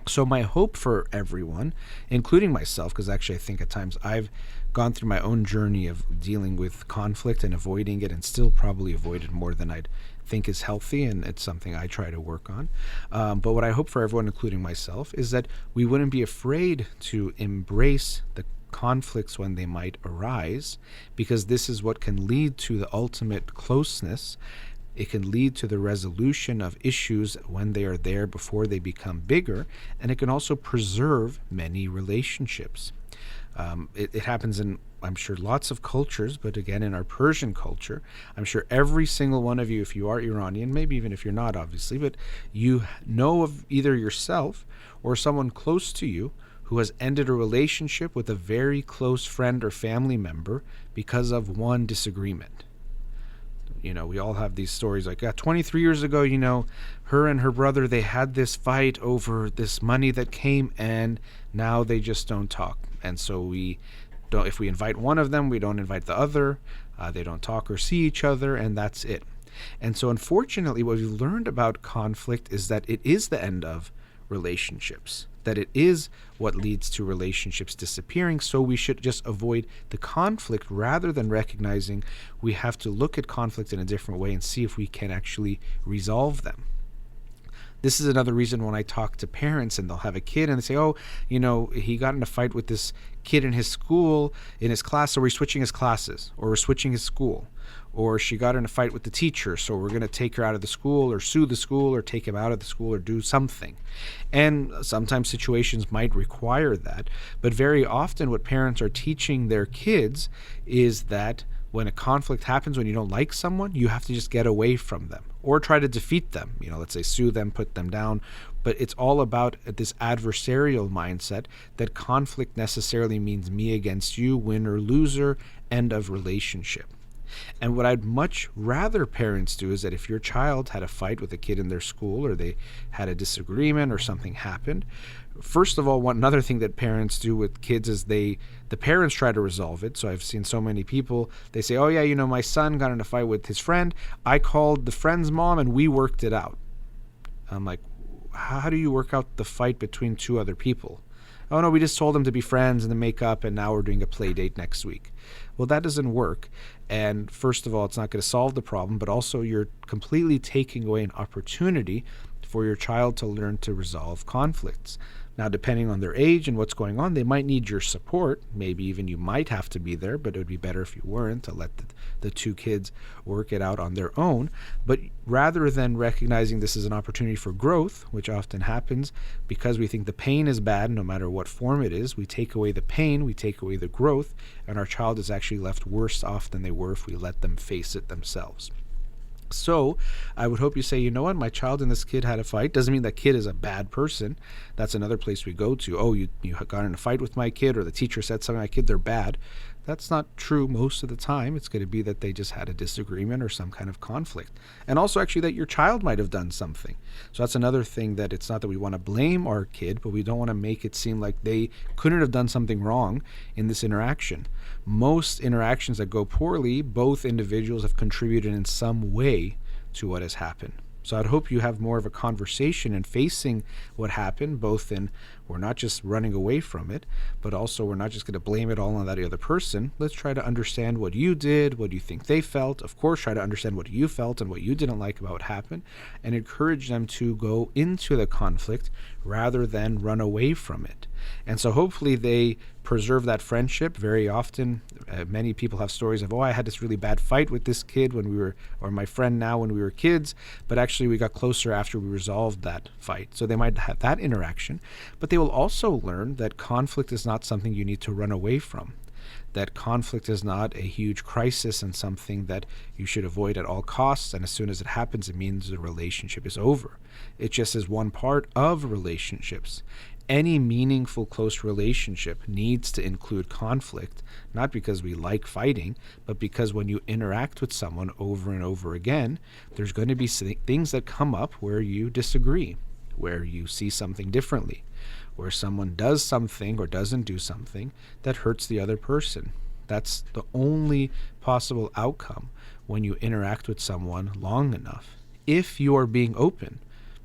So my hope for everyone, including myself, because actually I think at times I've gone through my own journey of dealing with conflict and avoiding it, and still probably avoid it more than I'd think is healthy, and it's something I try to work on. But what I hope for everyone, including myself, is that we wouldn't be afraid to embrace the conflicts when they might arise, because this is what can lead to the ultimate closeness. It can lead to the resolution of issues when they are there before they become bigger, and it can also preserve many relationships. It happens in, I'm sure, lots of cultures, but again, in our Persian culture, I'm sure every single one of you, if you are Iranian, maybe even if you're not, obviously, but you know of either yourself or someone close to you who has ended a relationship with a very close friend or family member because of one disagreement. We all have these stories 23 years ago, her and her brother, they had this fight over this money that came, and now they just don't talk. And so if we invite one of them, we don't invite the other. They don't talk or see each other, and that's it. And so unfortunately, what we've learned about conflict is that it is the end of relationships, that it is what leads to relationships disappearing. So we should just avoid the conflict rather than recognizing we have to look at conflict in a different way and see if we can actually resolve them. This is another reason when I talk to parents and they'll have a kid and they say, he got in a fight with this kid in his school, in his class, so we're switching his classes, or we're switching his school. Or she got in a fight with the teacher, so we're going to take her out of the school, or sue the school, or take him out of the school, or do something. And sometimes situations might require that. But very often what parents are teaching their kids is that when a conflict happens, when you don't like someone, you have to just get away from them or try to defeat them. Let's say sue them, put them down. But it's all about this adversarial mindset that conflict necessarily means me against you, winner, loser, end of relationship. And what I'd much rather parents do is that if your child had a fight with a kid in their school, or they had a disagreement or something happened, first of all, another thing that parents do with kids is the parents try to resolve it. So I've seen so many people, they say, oh yeah, my son got in a fight with his friend. I called the friend's mom and we worked it out. I'm like, how do you work out the fight between two other people? Oh no, we just told them to be friends and to make up, and now we're doing a play date next week. Well, that doesn't work. And first of all, it's not going to solve the problem, but also you're completely taking away an opportunity for your child to learn to resolve conflicts. Now, depending on their age and what's going on, they might need your support. Maybe even you might have to be there, but it would be better if you weren't, to let the two kids work it out on their own. But rather than recognizing this as an opportunity for growth, which often happens because we think the pain is bad, no matter what form it is, we take away the pain, we take away the growth, and our child is actually left worse off than they were if we let them face it themselves. So I would hope you say, you know what, my child and this kid had a fight. Doesn't mean that kid is a bad person. That's another place we go to. Oh, you got in a fight with my kid, or the teacher said something to my kid, they're bad. That's not true most of the time. It's going to be that they just had a disagreement or some kind of conflict. And also actually that your child might have done something. So that's another thing, that it's not that we want to blame our kid, but we don't want to make it seem like they couldn't have done something wrong in this interaction. Most interactions that go poorly, both individuals have contributed in some way to what has happened. So I'd hope you have more of a conversation and facing what happened, both in we're not just running away from it, but also we're not just going to blame it all on that other person. Let's try to understand what you did, what you think they felt. Of course, try to understand what you felt and what you didn't like about what happened, and encourage them to go into the conflict rather than run away from it. And so hopefully they preserve that friendship. Very often, many people have stories of, I had this really bad fight with this kid when we were, or my friend now when we were kids, but actually we got closer after we resolved that fight. So they might have that interaction, but they will also learn that conflict is not something you need to run away from. That conflict is not a huge crisis and something that you should avoid at all costs, and as soon as it happens, it means the relationship is over. It just is one part of relationships. Any meaningful close relationship needs to include conflict, not because we like fighting, but because when you interact with someone over and over again, there's going to be things that come up where you disagree, where you see something differently, where someone does something or doesn't do something that hurts the other person. That's the only possible outcome when you interact with someone long enough. If you are being open,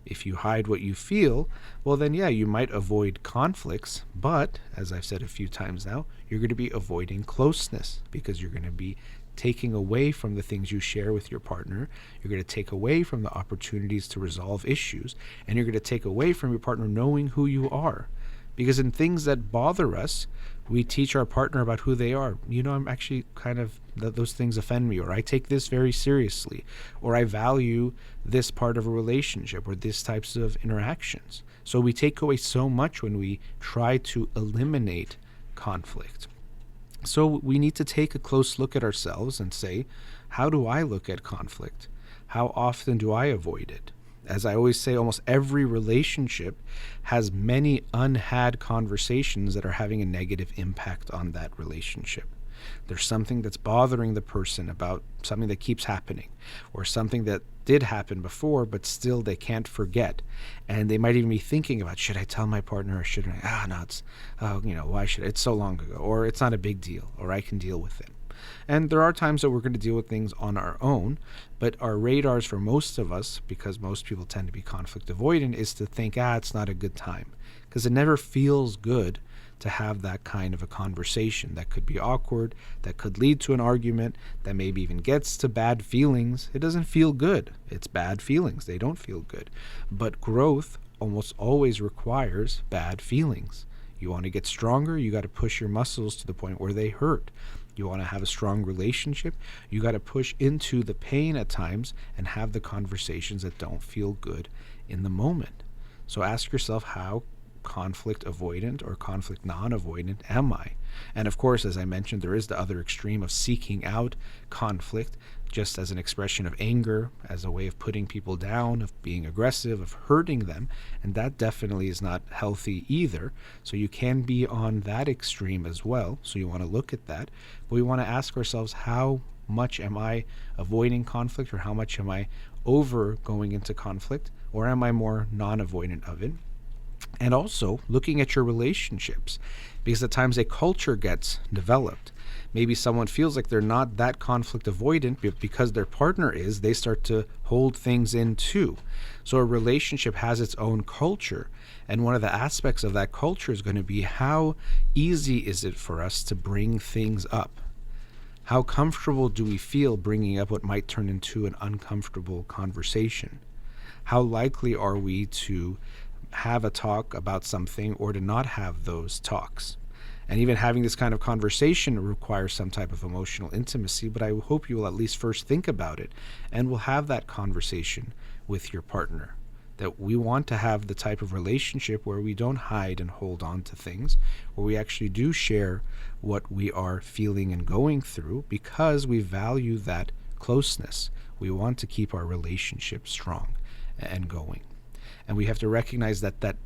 if you hide what you feel, well then you might avoid conflicts, but as I've said a few times now, you're going to be avoiding closeness because you're going to be taking away from the things you share with your partner. You're going to take away from the opportunities to resolve issues, and you're going to take away from your partner knowing who you are. Because in things that bother us, we teach our partner about who they are. I'm actually those things offend me, or I take this very seriously, or I value this part of a relationship, or these types of interactions. So we take away so much when we try to eliminate conflict. So we need to take a close look at ourselves and say, how do I look at conflict? How often do I avoid it? As I always say, almost every relationship has many unhad conversations that are having a negative impact on that relationship. There's something that's bothering the person about something that keeps happening, or something that did happen before, but still they can't forget. And they might even be thinking about, should I tell my partner or shouldn't I? Why should I? It's so long ago, or it's not a big deal, or I can deal with it. And there are times that we're going to deal with things on our own, but our radars for most of us, because most people tend to be conflict avoidant, is to think, it's not a good time. Because it never feels good to have that kind of a conversation that could be awkward, that could lead to an argument, that maybe even gets to bad feelings. It doesn't feel good. It's bad feelings. They don't feel good. But growth almost always requires bad feelings. You want to get stronger, you got to push your muscles to the point where they hurt. You want to have a strong relationship, you got to push into the pain at times and have the conversations that don't feel good in the moment. So ask yourself, how conflict avoidant or conflict non-avoidant am I? And of course, as I mentioned, there is the other extreme of seeking out conflict just as an expression of anger, as a way of putting people down, of being aggressive, of hurting them, and that definitely is not healthy either. So you can be on that extreme as well, so you want to look at that. But we want to ask ourselves, how much am I avoiding conflict, or how much am I over going into conflict, or am I more non-avoidant of it? And also looking at your relationships, because at times a culture gets developed. Maybe someone feels like they're not that conflict avoidant, but because their partner is, they start to hold things in too. So a relationship has its own culture, and one of the aspects of that culture is going to be, how easy is it for us to bring things up? How comfortable do we feel bringing up what might turn into an uncomfortable conversation? How likely are we to have a talk about something or to not have those talks? And even having this kind of conversation requires some type of emotional intimacy, but I hope you will at least first think about it and will have that conversation with your partner. That we want to have the type of relationship where we don't hide and hold on to things, where we actually do share what we are feeling and going through, because we value that closeness. We want to keep our relationship strong and going. And we have to recognize that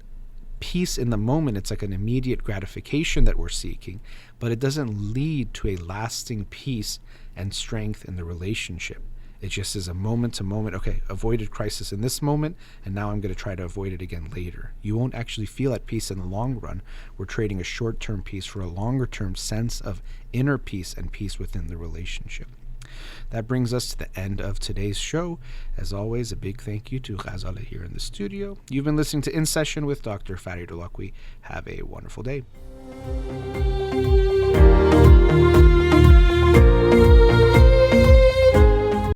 peace in the moment, it's like an immediate gratification that we're seeking, but it doesn't lead to a lasting peace and strength in the relationship. It just is a moment to moment, okay, avoided crisis in this moment, and now I'm going to try to avoid it again later. You won't actually feel at peace in the long run. We're trading a short-term peace for a longer-term sense of inner peace and peace within the relationship. That brings us to the end of today's show. As always, a big thank you to Ghazala here in the studio. You've been listening to In Session with Dr. Farid Holakouee. Have a wonderful day.